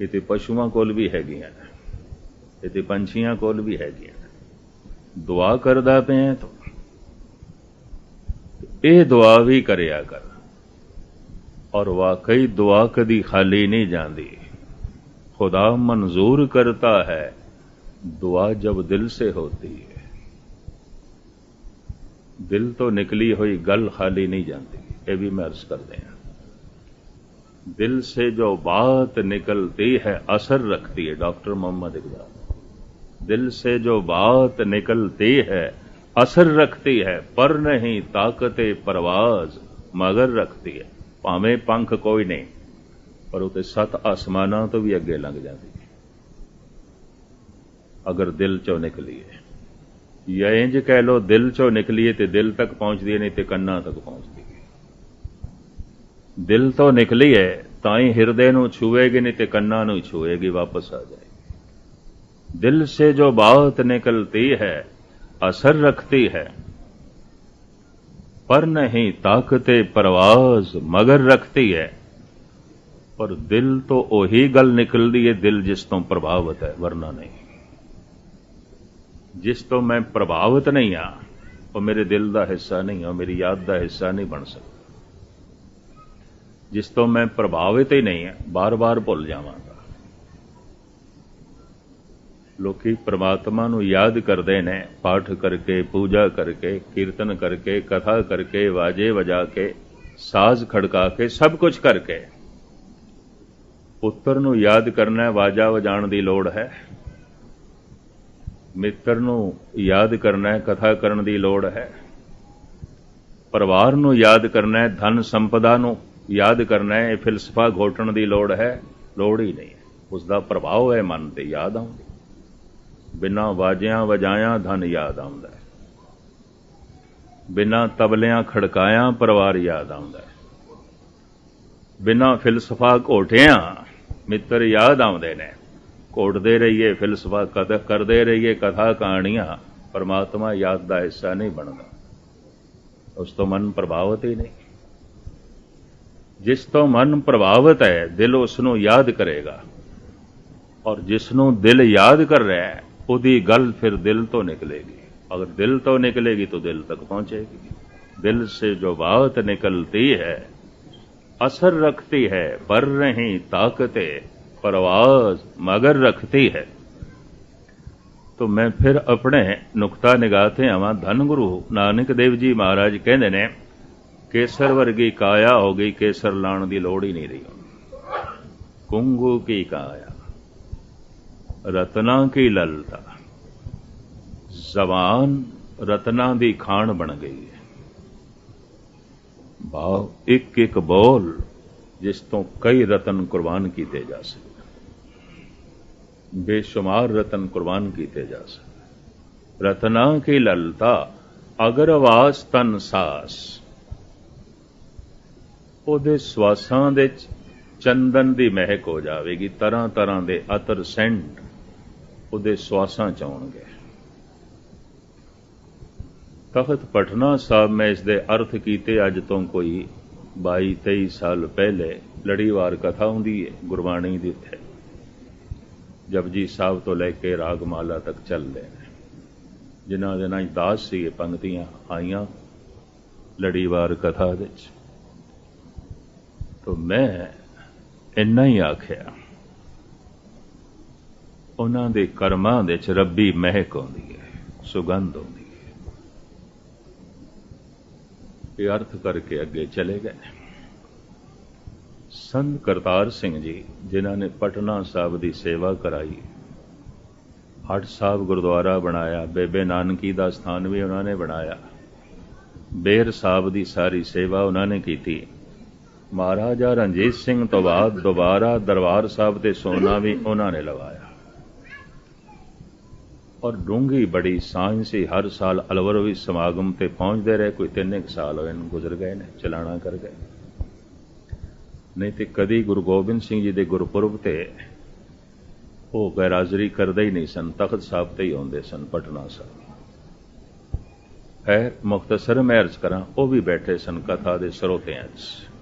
ये तो पशुआं कोल भी हैगियां ने, ये तो पंछियां कोल भी हैगियां ने। दुआ करदा पे तो ये दुआ भी करिया कर, और वाकई दुआ कदी खाली नहीं जाती। खुदा मंजूर करता है दुआ जब दिल से होती है। दिल तो निकली हुई गल खाली नहीं जाती, ये भी मैं अर्ज करते हैं। दिल से जो बात निकलती है असर रखती है, डॉक्टर मोहम्मद इकबाल। दिल से जो बात निकलती है असर रखती है, पर नहीं ताकते परवाज मगर रखती है। भावें पंख कोई नहीं, पर उते 7 आसमानां तो भी अगे लंघ जाती है अगर दिल चो निकली है। या इंज कह लो दिल चो निकली है तो दिल तक पहुंचती है, नहीं तो कन्ना तक पहुंचती है। दिल तो निकली है ਤਾਂ ਹੀ ਹਿਰਦੇ ਨੂੰ ਛੂਏਗੀ, ਨਹੀਂ ਤੇ ਕੰਨਾਂ ਨੂੰ ਹੀ ਛੂਏਗੀ, ਵਾਪਸ ਆ ਜਾਏਗੀ। ਦਿਲ ਸੇ ਜੋ ਬਾਤ ਨਿਕਲਤੀ ਹੈ असर रखती है, पर नहीं ताकते परवाज मगर रखती है। पर दिल तो ओही गल निकलती है दिल जिस तो प्रभावित है, वरना नहीं। जिस तो मैं प्रभावित नहीं हाँ वो मेरे दिल का हिस्सा नहीं है, मेरी याद का हिस्सा नहीं बन सकता। जिस तो मैं प्रभावित ही नहीं है, बार बार भुल जावांगा। लोकी परमात्मा नूं याद करते हैं पाठ करके, पूजा करके, कीर्तन करके, कथा करके, वाजे वजा के, साज खड़का के, सब कुछ करके। पुत्र नूं याद करना, वाजा वजाण दी लोड़ है। मित्र नूं याद करना, कथा करन दी लोड़ है। परिवार नूं याद करना, धन संपदा नूं याद करना, फिलसफा घोटण दी लोड़ है? लोड़ ही नहीं है। उसका प्रभाव है मन ते, याद आउंदी। बिना वाजियां वजाया धन याद आउंदा है, बिना तबलियां खड़काया परिवार याद आउंदा है, बिना फिलसफा घोटिया मित्र याद आउंदे ने। घोटते रहिए, फिलसफा करते रहिए, कथा कहानियां, परमात्मा याद का हिस्सा नहीं बनता। उस तो मन प्रभावित ही नहीं। जिस तो मन प्रभावित है दिल उसनों याद करेगा, और जिसनों दिल याद कर रहा है उदी गल फिर दिल तो निकलेगी। अगर दिल तो निकलेगी तो दिल तक पहुंचेगी। दिल से जो बात निकलती है असर रखती है, पर नहीं ताकते परवाज मगर रखती है। तो मैं फिर अपने नुकता निगाते आवां। धन गुरु नानक देव जी महाराज कहते ने, केसर वर्गी काया हो गई, केसर लाण की लोड़ ही नहीं रही। कुंगू की काया रतना की ललता, जबान रतना दी खान बन गई है। भाव एक एक बोल जिस तो कई रतन कुर्बान किए जा सकते, बेशुमार रतन कुर्बान किए जा सकते। रतना की ललता अगरवास तन सास, ਉਹਦੇ ਸਵਾਸਾਂ ਦੇ ਚੰਦਨ ਦੀ ਮਹਿਕ ਹੋ ਜਾਵੇਗੀ। ਤਰ੍ਹਾਂ ਤਰ੍ਹਾਂ ਦੇ ਅਤਰ ਸੈਂਟ ਉਹਦੇ ਸਵਾਸਾਂ ਚ ਆਉਣਗੇ। ਤਖਤ ਪਟਨਾ ਸਾਹਿਬ ਮੈਂ ਇਸ ਦੇ ਅਰਥ ਕੀਤੇ ਅੱਜ ਤੋਂ ਕੋਈ 22-23 ਸਾਲ ਪਹਿਲੇ ਲੜੀਵਾਰ ਕਥਾ ਹੁੰਦੀ ਹੈ ਗੁਰਬਾਣੀ ਦੀ। ਉੱਥੇ ਜਪਜੀ ਸਾਹਿਬ ਤੋਂ ਲੈ ਕੇ ਰਾਗਮਾਲਾ ਤੱਕ ਚੱਲਦੇ ਨੇ। ਜਿਨ੍ਹਾਂ ਦੇ ਨਾਲ ਦਾਸ ਸੀ ਪੰਕਤੀਆਂ ਆਈਆਂ ਲੜੀਵਾਰ ਕਥਾ ਵਿੱਚ। तो मैं इन्ना ही आख्या, उन्हां दे कर्मां दे च रब्बी महक आउंदी है, सुगंध आउंदी है। ये अर्थ करके अगे चले गए। संत करतार सिंह जी जिन्हां ने पटना साहब की सेवा कराई, हट साहब गुरुद्वारा बनाया, बेबे नानकी का स्थान भी उन्होंने बनाया, बेर साहब की सारी सेवा उन्होंने की। महाराजा रणजीत सिंह तो बाद दोबारा दरबार साहब ते सोना भी उन्होंने लवाया। और डूंगी बड़ी सांझ सी, हर साल अलवर भी समागम ते पहुंचते रहे। कोई 3 साल होए गुजर गए ने, चलाना कर गए। नहीं तो कदी गुरु गोबिंद सिंह जी के गुरपुरब ते वो गैराजरी करते ही नहीं सन, तख्त साहब ते ही आउंदे सन पटना साहब। खैर मुख्तसर मैं अर्ज करा, वो भी बैठे सन कथा के ਸਰੋਤਿਆਂ च।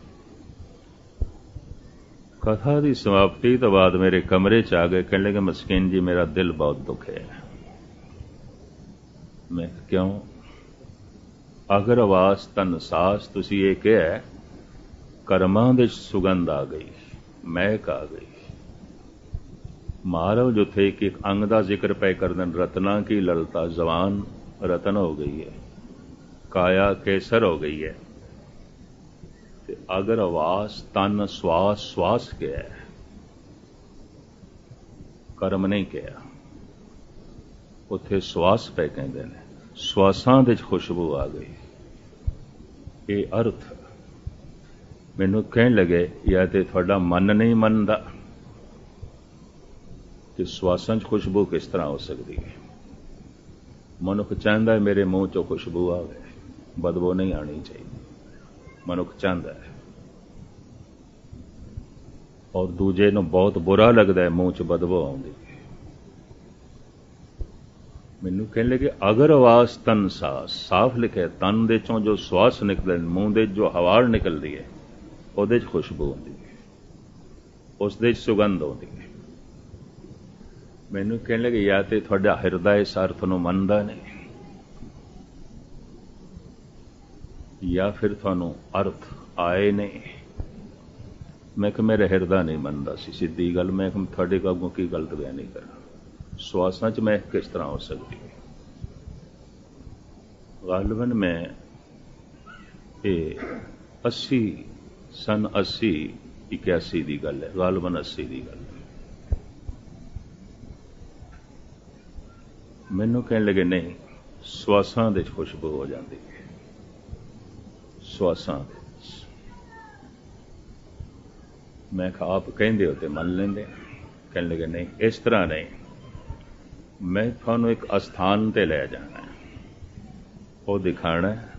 कथा की समाप्ति तो बाद मेरे कमरे च आ गए, कहने लगे मस्कीन जी मेरा दिल बहुत दुख है। मैं क्यों? अगर आवास तन सास, तुसी ये क्या है? कर्मां दे सुगंध आ गई, महक आ गई। महाराज जो थे कि एक अंग का जिक्र पै कर दें, रतना की ललता, जवान रतन हो गई है, काया केसर हो गई है। अगर आवास तन श्वास, श्वास क्या है? कर्म नहीं किया। उत्थे श्वास पे कहते हैं, श्वासां दे खुशबू आ गई। ये अर्थ मैनू कहन लगे, या तो थोड़ा मन नहीं मनता कि श्वासां च खुशबू किस तरह हो सकती है। मनुख चाहता है मेरे मूँह चो खुशबू आवे, बदबू नहीं आनी चाहिए। मनुख चाहता है। और दूजे ਨੂੰ बहुत बुरा लगता है मूँह च बदबू आउंदी। मैनू कहने लगे अगर आवाज़ तन साफ लिखे तन दे चों जो श्वास निकलते मूँह दे जो हवाड़ निकलती है ਉਹਦੇ 'ਚ खुशबू आती है, उस दे 'ਚ सुगंध आती है। मैनू कहने लगे या तो तुहाडा हिरदा इस अर्थ नूं मनदा नहीं या फिर तुहानूं अर्थ आए नहीं। मैं कि मेरा हिरदा नहीं मनदा सी सीधी गल। मैं तुहाडे अगों की गलत बयान नहीं करा, श्वासां 'च महक किस तरह हो सकती है। गालबन मैं ये 80 सन 81 की गल है, गालबन 80 की गल। मैनू कहने लगे नहीं श्वासां दे खुशबू हो जाती है, श्वासां दे। मैं आप कहिंदे हो तो मन लेंदे। कहने लगे नहीं इस तरह नहीं, मैं थानू एक अस्थान ते ले जाना है, वो दिखाना है,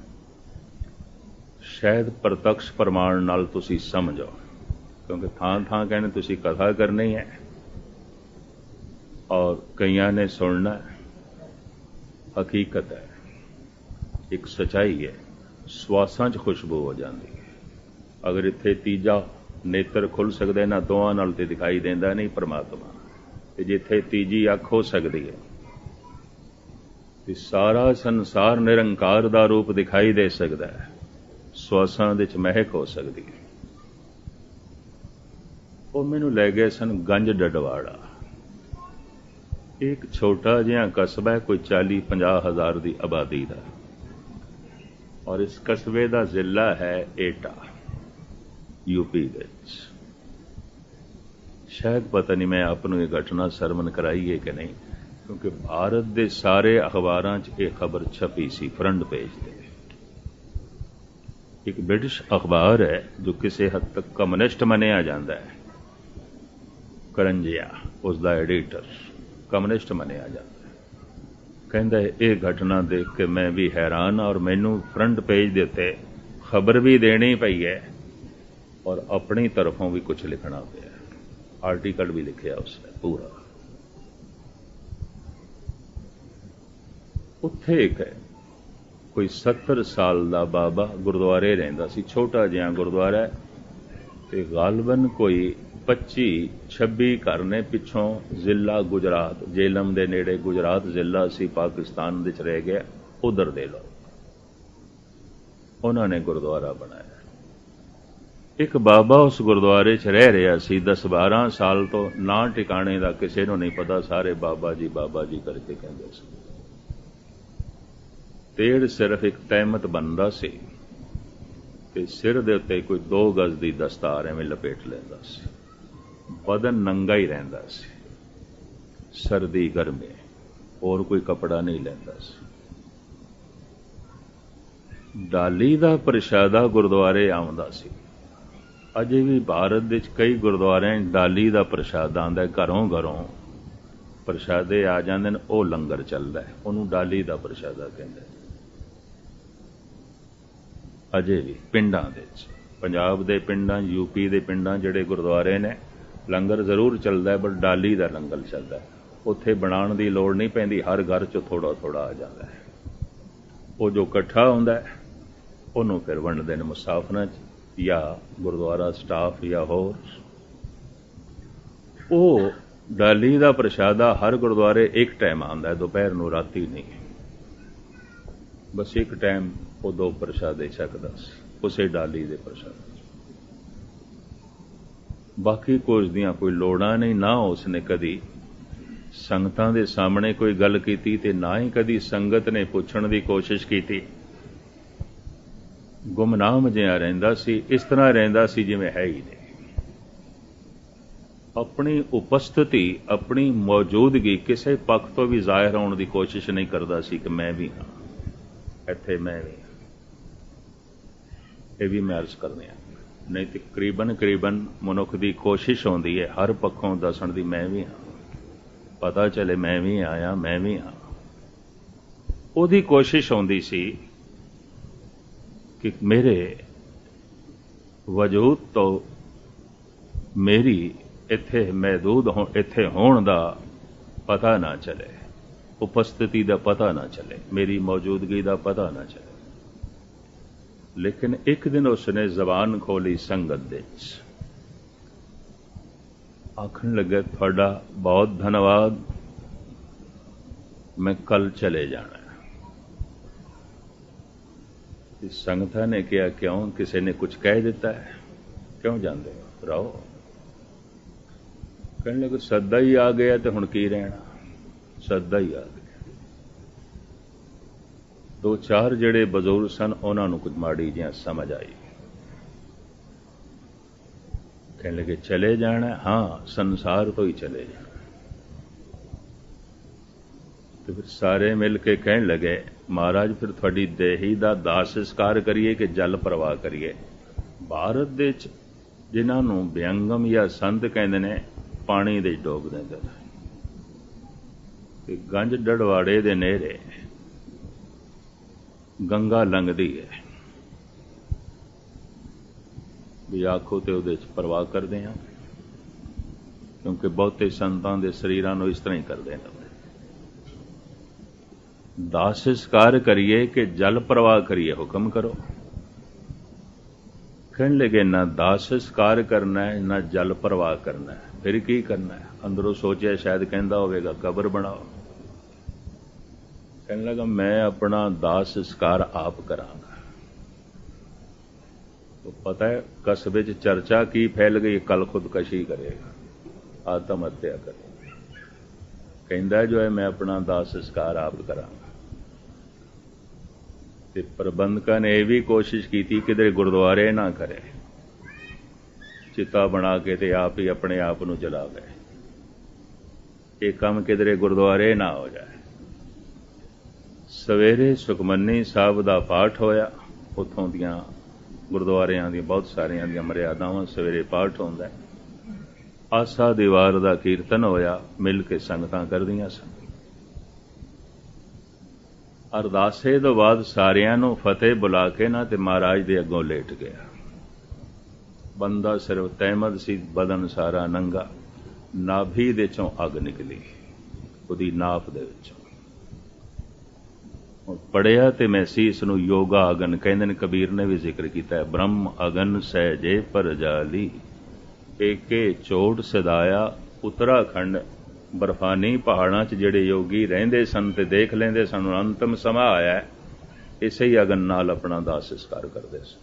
शायद प्रत्यक्ष प्रमाण नाल तुसी समझो, क्योंकि थां थां कहने तुसी कथा करनी है और कईयां ने सुनना है। हकीकत है, एक सच्चाई है, श्वासां 'च खुशबू हो जाती है। अगर इत्थे तीजा नेत्र खुल सकते इन्हां दोवां नाल ते दिखाई देंदा नहीं परमात्मा, ते जिथे तीजी अख हो सकती है तो सारा संसार निरंकार दा रूप दिखाई दे सकता है। श्वासां दे 'च महक हो सकती है। वो मैनू लै गए सन गंज डडवाड़ा, एक छोटा जिहा कस्बा है, कोई 40-50 हज़ार की आबादी का, और इस कस्बे का जिला है एटा, यूपी विच। शायद पता नहीं मैं आपनूं ये घटना सरमन कराई है कि नहीं, क्योंकि भारत के सारे अखबारां 'च ये खबर छपी सी फ्रंट पेज पे। एक ब्रिटिश अखबार है जो किसी हद तक कम्युनिस्ट मनिया जाता है, करंजिया उसका एडिटर कम्युनिस्ट मनिया जाता है। कहता है ये घटना देख के मैं भी हैरान, और मैनू फ्रंट पेज के उत्ते खबर भी देनी पई है और अपनी तरफों भी कुछ लिखना पिया, आर्टिकल भी लिखा उसने पूरा। उत्थे एक है कोई 70 साल का बाबा गुरुद्वारे रहिंदा सी, छोटा जिहा गुरुद्वारा है, ते गालबन कोई 25-26 घर ने पिछों जिला गुजरात, जेलम के नेड़े गुजरात जिला सी पाकिस्तान विच रह गया, उधर दे लोग उन्होंने गुरुद्वारा बनाया। एक बाबा उस गुरुद्वारे च रह रहा सी 10-12 साल तो, ना ठिकाने का किसी को नहीं पता, सारे बाबा जी करके कहते सी। तेड़ सिर्फ एक तहमत बनता सी ते सिर दे उत्ते कोई 2 गज की दस्तार एवं लपेट लेंदा सी, बदन नंगा ही रहिंदा सी, सर्दी गर्मी और कोई कपड़ा नहीं लैंदा सी। डाली का प्रशादा गुरुद्वारे आउंदा सी। अजे भी भारत विच कई गुरुद्वारे डाली का प्रशाद आंदा है, घरों घरों प्रशादे आ जाते हैं, वह लंगर चलता है, उन्होंने डाली का प्रशादा कहते हैं। अजे भी पिंडां दे विच, पंजाब के पिंडां, यूपी के पिंडां जिहड़े गुरुद्वारे ने लंगर जरूर चलता है, पर डाली का लंगर चलता है। उत्थे बनाउण की लोड़ नहीं पैंदी, हर घर चों थोड़ा थोड़ा आ जाता है। वो जो इकट्ठा हुंदा है उन्होंने फिर वंडदे ने मुसाफिरां च या गुरुद्वारा स्टाफ या होर। वो डाली का प्रशादा हर गुरुद्वारे एक टाइम आंदा है, दोपहर नूं, राती नहीं, बस एक टाइम वो 2 प्रशादे छकदा उसे डाली दे प्रशादे। बाकी कुछ दियां कोई लोड़ां नहीं, ना उसने कदी संगतां दे सामने कोई गल कीती ते ना ही कदी संगत ने पुछण दी कोशिश की। गुमनाम जिहा रहिंदा सी, इस तरह रहिंदा सी जिवें है ही नहीं। अपनी उपस्थिति, अपनी मौजूदगी किसी पक्ष तो भी जाहिर होने की कोशिश नहीं करता सी कि मैं भी हाँ इत्थे, मैं भी हाँ। ये भी मैं अर्ज करने नहीं तो करीबन मनुख की कोशिश होती है हर पक्षों दसन की, मैं भी हाँ, पता चले मैं भी आया, मैं भी हाँ। उहदी कोशिश होंदी सी कि मेरे वजूद तो मेरी इत्थे महदूद इत्थे होण दा पता ना चले, उपस्थिति का पता ना चले, मेरी मौजूदगी का पता ना चले। लेकिन एक दिन उसने जबान खोली संगत दे विच, आखन लगे थोड़ा बहुत धन्यवाद, मैं कल चले जाना। संगतां ने कहा क्यों, किसी ने कुछ कह दिता है, क्यों जाते हो, रहो। कहने लगे सदा ही आ गया तो हुण की रहना, सदा ही आ गया। दो चार जिहड़े बजुर्ग सन उन्होंने कुछ माड़ी जिहा समझ आई, कहने लगे चले जाना, हाँ संसार तो ही चले जाना। तो फिर सारे मिल के कहने लगे महाराज फिर थोड़ी देही का दाह संस्कार करिए कि जल प्रवाह करिए। भारत दे जिन्होंने व्यंगम या संत कहते ने पानी दे डोब देंदे ने। गंज डड़वाड़े दे नेरे गंगा लंघदी है, भी आखो तो उहदे च प्रवाह करते हैं, क्योंकि बहुते संतां दे शरीरां नूं इस तरह ही करते हैं। दाह संस्कार करिए कि जल प्रवाह करिए, हुक्म करो। कहने लगे ना दाह संस्कार करना है ना जल प्रवाह करना है, फिर की करना है। अंदरों सोचा शायद कहता होगा कबर बनाओ। कहने लगा मैं अपना दाह संस्कार आप करांगा। तो पता है कस्बे च चर्चा की फैल गई, कल खुदकशी करेगा, आत्महत्या करेगा। कहता जो है मैं अपना दाह संस्कार आप करांगा। ते प्रबंधकों ने यह भी कोशिश की थी किधरे गुरुद्वारे ना करे, चिता बना के ते आप ही अपने आप नूं जला गए। ये काम किधरे गुरुद्वारे ना हो जाए। सवेरे सुखमनी साहब का पाठ होया, उतों दियां गुरुद्वारियां दी बहुत सारियां दी मर्यादावां सवेरे पाठ होंदा है। आसा दीवार का कीर्तन होया, मिल के संगतां करदियां सन। अरदासे तो बाद सारियां नूं फतेह बुला के ना ते महाराज दे अगों लेट गया। बंदा सिर्फ तहमद सी, बदन सारा नंगा, नाभि दे चों अग निकली, उहदी नाप दे विचों। पढ़िया ते मैं सी इसनूं योगा अगन कहंदे ने, कबीर ने भी जिक्र किया है। ब्रह्म अगन सहजे पर जाली, एके चोट सदाया उत्तराखंड। बर्फानी पहाड़ां च जिहड़े योगी रहिंदे सन ते देख लैंदे सन, अंतिम समा आया इसे ही अगन नाल अपना दाह संस्कार करदे सन।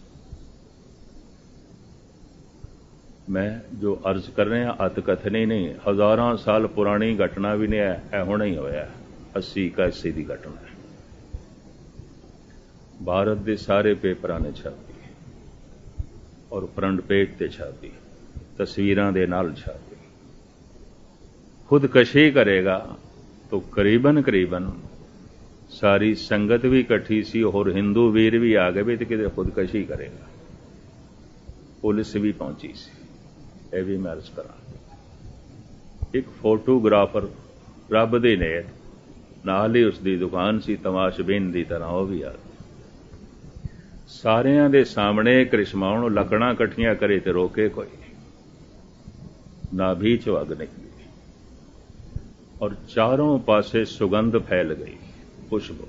मैं जो अर्ज कर रहा अत कथनी नहीं, हजारां साल पुरानी घटना भी नहीं है, हुणे ही होया 80-81 की घटना है। भारत के सारे पेपरां ने छापी और फ्रंट पेज ते छापी, तस्वीरां दे नाल छापी। खुदकशी करेगा तो करीबन सारी संगत भी इकट्ठी सी और हिंदू वीर भी आ गए तो किधर खुदकशी करेगा। पुलिस भी पहुंची सी, यह भी मैं अर्ज करा। एक फोटोग्राफर रब दी नेड़ नाल ही उसकी दुकान सी, तमाशबीन की तरह वह भी आ गया। सारियां दे सामने करिश्माओं लकड़ां इकट्ठियां करे तो रोके कोई, नाभि चों अग निकली और चारों पासे सुगंध फैल गई, खुशबू,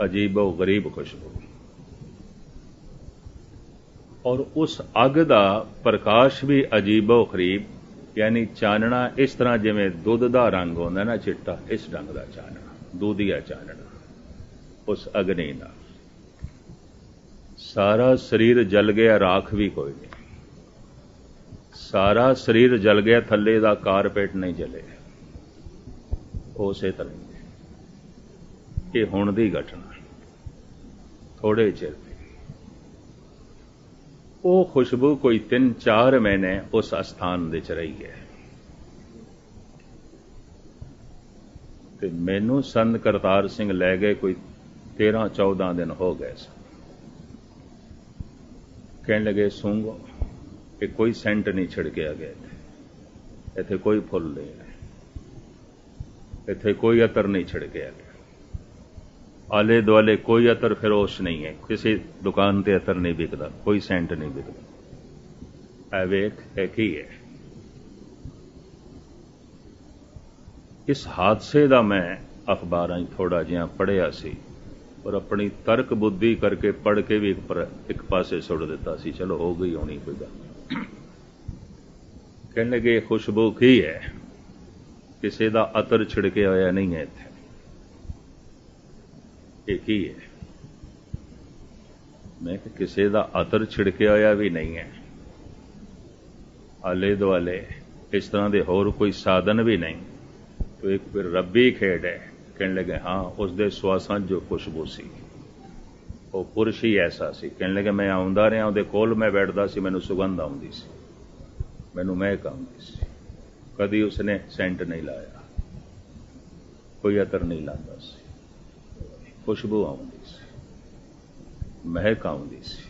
अजीबो गरीब खुशबू। और उस अग का प्रकाश भी अजीबो गरीब, यानी चानना इस तरह जिवें दुध का रंग होंदा ना चिट्टा, इस रंग का चानना, दूधिया चानना उस अग्नि नाल। सारा शरीर जल गया, राख भी कोई नहीं। सारा शरीर जल गया, थल्ले का कारपेट नहीं जले। उसे तरह ये हुण दी घटना, थोड़े चिर दी। वो खुशबू कोई 3-4 महीने उस स्थान विच रही है। ते मैनू संत करतार सिंह लै गए, कोई 13-14 दिन हो गए सन। कहने लगे सूंघो, कि कोई सेंट नहीं छिड़किया गया, इत्थे कोई फुल नहीं है, इत्थे कोई अतर नहीं छिड़किया गया, आले दुआले कोई अतर फिरोश नहीं है, किसी दुकान ते अतर नहीं बिकता, कोई सेंट नहीं बिकता। ਵੇਖ ਇਹ ਕੀ ਹੈ। ਇਸ ਹਾਦਸੇ ਦਾ ਮੈਂ ਅਖਬਾਰਾਂ 'ਚ ਥੋੜ੍ਹਾ ਜਿਹਾ ਪੜ੍ਹਿਆ ਸੀ, ਪਰ ਆਪਣੀ ਤਰਕ ਬੁੱਧੀ ਕਰਕੇ ਪੜ੍ਹ ਕੇ ਵੀ ਇੱਕ ਪਾਸੇ ਸੁੱਟ ਦਿੱਤਾ ਸੀ। ਚਲੋ ਹੋ ਗਈ ਹੋਣੀ ਕੋਈ ਗੱਲ। ਕਹਿਣ ਲੱਗੇ ਖੁਸ਼ਬੂ ਕੀ ਹੈ? ਕਿਸੇ ਦਾ ਅਤਰ ਛਿੜਕਿਆ ਹੋਇਆ ਨਹੀਂ ਹੈ ਇੱਥੇ। ਇਹ ਕੀ ਹੈ? ਮੈਂ ਕਿਹਾ ਕਿਸੇ ਦਾ ਅਤਰ ਛਿੜਕਿਆ ਹੋਇਆ ਵੀ ਨਹੀਂ ਹੈ। ਆਲੇ ਦੁਆਲੇ ਇਸ ਤਰ੍ਹਾਂ ਦੇ ਹੋਰ ਕੋਈ ਸਾਧਨ ਵੀ ਨਹੀਂ। तो एक फिर रब्बी खेड है। कहने लगे हाँ, उसके श्वासां जो खुशबू सी वो पुरुष ही ऐसा सी। कहने लगे मैं आउंदा रहा, ਉਹਦੇ ਕੋਲ मैं बैठदा सी, मैनू सुगंध आउंदी सी, मैनू महक आउंदी सी। कदी उसने सेंट नहीं लाया, कोई अतर नहीं लाता सी, खुशबू आउंदी सी, महक आउंदी सी।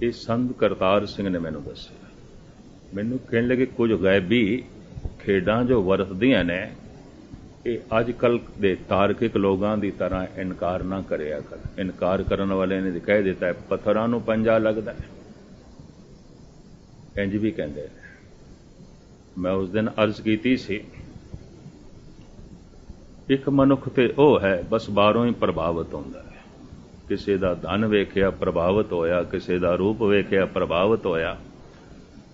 ये संत करतार सिंह ने मैनू दस्सिया। मैनू कहने लगे कुछ गैबी ਖੇਡਾਂ ਜੋ ਵਰਤਦੀਆਂ ਨੇ ਇਹ ਅੱਜ ਕੱਲ੍ਹ ਦੇ ਤਾਰਕਿਕ ਲੋਕਾਂ ਦੀ ਤਰ੍ਹਾਂ ਇਨਕਾਰ ਨਾ ਕਰਿਆ ਕਰ। ਇਨਕਾਰ ਕਰਨ ਵਾਲੇ ਨੇ ਕਹਿ ਦਿੱਤਾ ਪੱਥਰਾਂ ਨੂੰ ਪੰਜਾ ਲੱਗਦਾ, ਇੰਝ ਵੀ ਕਹਿੰਦੇ ਨੇ। ਮੈਂ ਉਸ ਦਿਨ ਅਰਜ਼ ਕੀਤੀ ਸੀ, ਇੱਕ ਮਨੁੱਖ ਤੇ ਉਹ ਹੈ ਬਸ ਬਾਹਰੋਂ ਹੀ ਪ੍ਰਭਾਵਿਤ ਹੁੰਦਾ ਹੈ। ਕਿਸੇ ਦਾ ਧਨ ਵੇਖਿਆ ਪ੍ਰਭਾਵਿਤ ਹੋਇਆ, ਕਿਸੇ ਦਾ ਰੂਪ ਵੇਖਿਆ ਪ੍ਰਭਾਵਿਤ ਹੋਇਆ,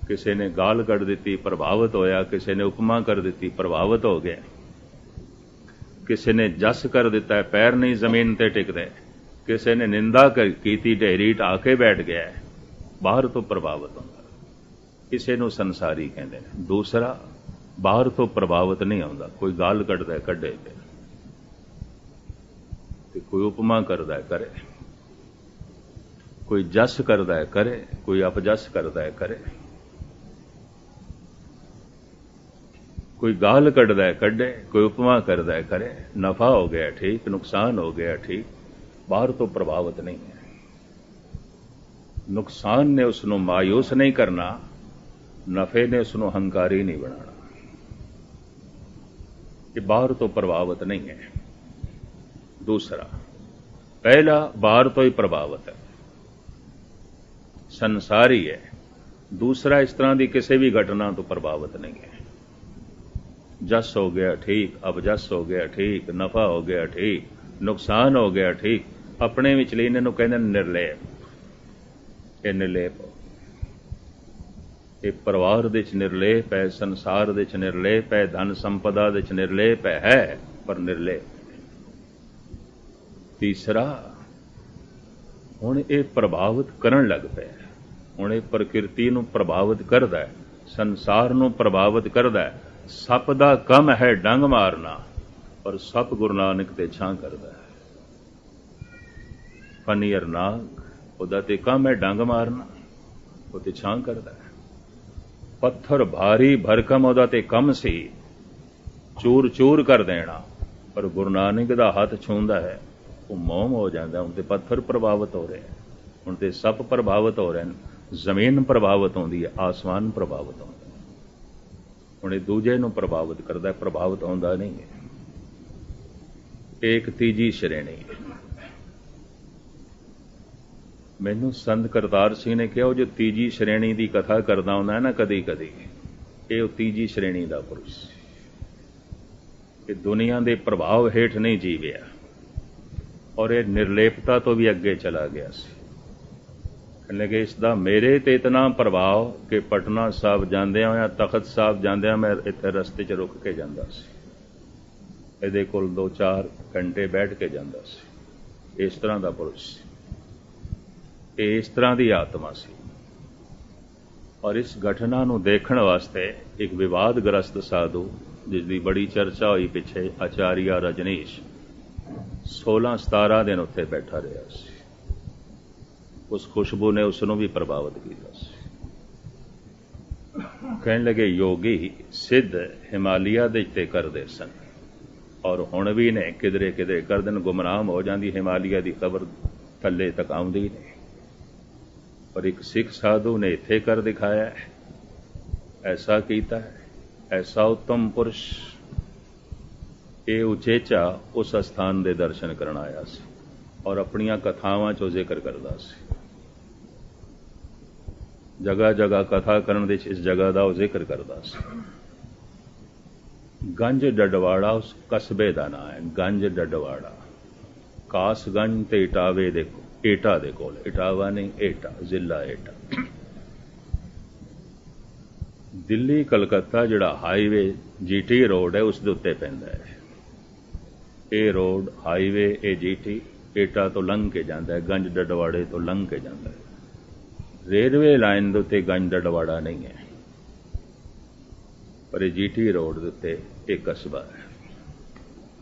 ਕਿਸੇ ਨੇ ਗਾਲ ਕੱਢ ਦਿੱਤੀ ਪ੍ਰਭਾਵਿਤ ਹੋਇਆ, ਕਿਸੇ ਨੇ ਉਪਮਾ ਕਰ ਦਿੱਤੀ ਪ੍ਰਭਾਵਿਤ ਹੋ ਗਿਆ, ਕਿਸੇ ਨੇ ਜਸ ਕਰ ਦਿੱਤਾ ਪੈਰ ਨਹੀਂ ਜ਼ਮੀਨ ਤੇ ਟਿਕਦੇ, ਕਿਸੇ ਨੇ ਨਿੰਦਾ ਕੀਤੀ ਢੇਰੀ ਢਾ ਕੇ ਬੈਠ ਗਿਆ, ਬਾਹਰ ਤੋਂ ਪ੍ਰਭਾਵਿਤ ਹੁੰਦਾ। ਕਿਸੇ ਨੂੰ ਸੰਸਾਰੀ ਕਹਿੰਦੇ ਨੇ। ਦੂਸਰਾ ਬਾਹਰ ਤੋਂ ਪ੍ਰਭਾਵਿਤ ਨਹੀਂ ਆਉਂਦਾ। ਕੋਈ ਗਾਲ ਕੱਢਦਾ ਕੱਢੇ ਤੇ ਕੋਈ ਉਪਮਾ ਕਰਦਾ ਕਰੇ, ਕੋਈ ਜਸ ਕਰਦਾ ਕਰੇ, ਕੋਈ ਅਪਜਸ ਕਰਦਾ ਕਰੇ, कोई गाल कढ़दा कढ़े, कोई उपमा करदा करे। नफा हो गया ठीक, नुकसान हो गया ठीक, बाहर तो प्रभावित नहीं है। नुकसान ने उसनों मायूस नहीं करना, नफे ने उसनों हंकारी नहीं बनाना। ये बाहर तो प्रभावित नहीं है। दूसरा, पहला बाहर तो ही प्रभावित है, संसारी है। दूसरा इस तरह की किसी भी घटना तो प्रभावित नहीं है। जस हो गया ठीक, अबजस हो गया ठीक, नफा हो गया ठीक, नुकसान हो गया ठीक। अपने विचले इन्हों कहते निर्लेप। ये निर्लेप, ये परिवार दे च निर्लेप है, संसार दे च निर्लेप है, धन संपदा दे च निर्लेप है पर निर्लेप। तीसरा, हुण ये प्रभावित करन लग पे, हुण ये प्रकृति नूं प्रभावित करदा है, संसार नूं प्रभावित करदा है। सप दा कम है डंग मारना, पर सप गुरु नानक ते छां करदा है। फनीर नाग उहदा ते कम है डंग मारना, वो ते छां करदा है। पत्थर भारी भरकम उहदा ते कम सी चूर चूर कर देना, पर गुरु नानक दा हथ छूंदा है वो मोम हो जाता। हुण ते पत्थर प्रभावित हो रहे हैं, हुण ते सप प्रभावित हो रहे हैं, जमीन प्रभावित होंदी है, आसमान प्रभावित होंदा। ਹੁਣ ਇਹ ਦੂਜੇ ਨੂੰ ਪ੍ਰਭਾਵਿਤ ਕਰਦਾ, ਪ੍ਰਭਾਵਿਤ ਹੁੰਦਾ ਨਹੀਂ ਹੈ। ਇੱਕ ਤੀਜੀ ਸ਼੍ਰੇਣੀ। ਮੈਨੂੰ ਸੰਤ ਕਰਤਾਰ ਸਿੰਘ ਨੇ ਕਿਹਾ ਉਹ ਜੋ ਤੀਜੀ ਸ਼੍ਰੇਣੀ ਦੀ ਕਥਾ ਕਰਦਾ ਹੁੰਦਾ ਹੈ ਨਾ ਕਦੀ ਕਦੀ, ਇਹ ਉਹ ਤੀਜੀ ਸ਼੍ਰੇਣੀ ਦਾ ਪੁਰਸ਼ ਇਹ ਦੁਨੀਆ ਦੇ ਪ੍ਰਭਾਵ ਹੇਠ ਨਹੀਂ ਜੀਵਿਆ ਔਰ ਇਹ ਨਿਰਲੇਪਤਾ ਤੋਂ ਵੀ ਅੱਗੇ ਚਲਾ ਗਿਆ ਸੀ। लगे इसका मेरे ते इतना प्रभाव कि पटना साहब जांदे होया, तखत साहब जांदे मैं इत्थे रस्ते च रुक के जांदा सी, इहदे कोल 2-4 घंटे बैठ के जांदा सी। इस तरह का पुरुष सी, इस तरह की आत्मा सी। और इस घटना नूं देखण वास्ते एक विवादग्रस्त साधु जिसकी बड़ी चर्चा हुई पिछे, आचार्य रजनीश, 16-17 दिन उत्थे बैठा रहा सी। उस खुशबू ने उसनों भी प्रभावित किया। कहने लगे योगी सिद्ध हिमालय दे ते करदे सन और हुण भी ने किधरे किधरे कर दिन गुमराह हो जाती, हिमालय की खबर थले तक आउंदी नहीं। पर एक सिख साधु ने इत्थे कर दिखाया है, ऐसा कीता है, ऐसा उत्तम पुरुष ये उचेचा उस स्थान के दर्शन करन आया सी और अपनियां कथावां चो जिक्र करदा सी। ਜਗ੍ਹਾ ਜਗ੍ਹਾ ਕਥਾ ਕਰਨ ਦੇ ਇਸ ਜਗ੍ਹਾ ਦਾ ਉਹ ਜ਼ਿਕਰ ਕਰਦਾ ਸੀ। ਗੰਜ ਡਡਵਾੜਾ ਉਸ ਕਸਬੇ ਦਾ ਨਾਂ ਹੈ, ਗੰਜ ਡਡਵਾੜਾ। ਕਾਸਗੰਜ ਤੇ ਇਟਾਵੇ ਦੇ ਏਟਾ ਦੇ ਕੋਲ, ਇਟਾਵਾ ਨਹੀਂ ਏਟਾ, ਜ਼ਿਲ੍ਹਾ ਏਟਾ। ਦਿੱਲੀ ਕਲਕੱਤਾ ਜਿਹੜਾ ਹਾਈਵੇ GT ਰੋਡ ਹੈ ਉਸ ਦੇ ਉੱਤੇ ਪੈਂਦਾ ਹੈ ਇਹ ਰੋਡ, ਹਾਈਵੇ ਇਹ GT ਏਟਾ ਤੋਂ ਲੰਘ ਕੇ ਜਾਂਦਾ ਹੈ, ਗੰਜ ਡਡਵਾੜੇ ਤੋਂ ਲੰਘ ਕੇ ਜਾਂਦਾ ਹੈ। ਰੇਲਵੇ ਲਾਈਨ ਦੇ ਉੱਤੇ ਗੰਜ ਡਡਵਾੜਾ ਨਹੀਂ ਹੈ, ਪਰ ਇਹ GT ਰੋਡ ਦੇ ਉੱਤੇ ਇਹ ਕਸਬਾ ਹੈ।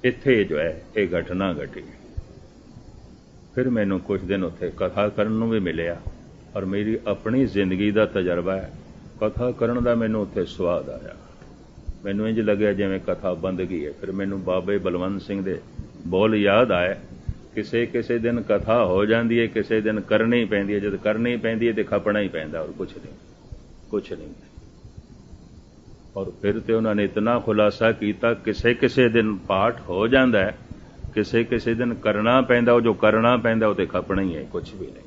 ਇੱਥੇ ਜੋ ਹੈ ਇਹ ਘਟਨਾ ਘਟੀ। ਫਿਰ ਮੈਨੂੰ ਕੁਝ ਦਿਨ ਉੱਥੇ ਕਥਾ ਕਰਨ ਨੂੰ ਵੀ ਮਿਲਿਆ, ਔਰ ਮੇਰੀ ਆਪਣੀ ਜ਼ਿੰਦਗੀ ਦਾ ਤਜਰਬਾ ਹੈ ਕਥਾ ਕਰਨ ਦਾ। ਮੈਨੂੰ ਉੱਥੇ ਸਵਾਦ ਆਇਆ, ਮੈਨੂੰ ਇੰਝ ਲੱਗਿਆ ਜਿਵੇਂ ਕਥਾ ਬੰਦ ਗਈ ਹੈ। ਫਿਰ ਮੈਨੂੰ ਬਾਬੇ ਬਲਵੰਤ ਸਿੰਘ ਦੇ ਬੋਲ ਯਾਦ ਆਏ, ਕਿਸੇ ਕਿਸੇ ਦਿਨ ਕਥਾ ਹੋ ਜਾਂਦੀ ਹੈ, ਕਿਸੇ ਦਿਨ ਕਰਨੀ ਪੈਂਦੀ ਹੈ। ਜਦ ਕਰਨੀ ਪੈਂਦੀ ਹੈ ਤੇ ਖਪਣਾ ਹੀ ਪੈਂਦਾ, ਔਰ ਕੁਛ ਨਹੀਂ। ਔਰ ਫਿਰ ਤੇ ਉਹਨਾਂ ਨੇ ਇਤਨਾ ਖੁਲਾਸਾ ਕੀਤਾ, ਕਿਸੇ ਕਿਸੇ ਦਿਨ ਪਾਠ ਹੋ ਜਾਂਦਾ ਹੈ, ਕਿਸੇ ਕਿਸੇ ਦਿਨ ਕਰਨਾ ਪੈਂਦਾ। ਉਹ ਜੋ ਕਰਨਾ ਪੈਂਦਾ ਉਹ ਤੇ ਖਪਣਾ ਹੀ ਹੈ, ਕੁਛ ਵੀ ਨਹੀਂ।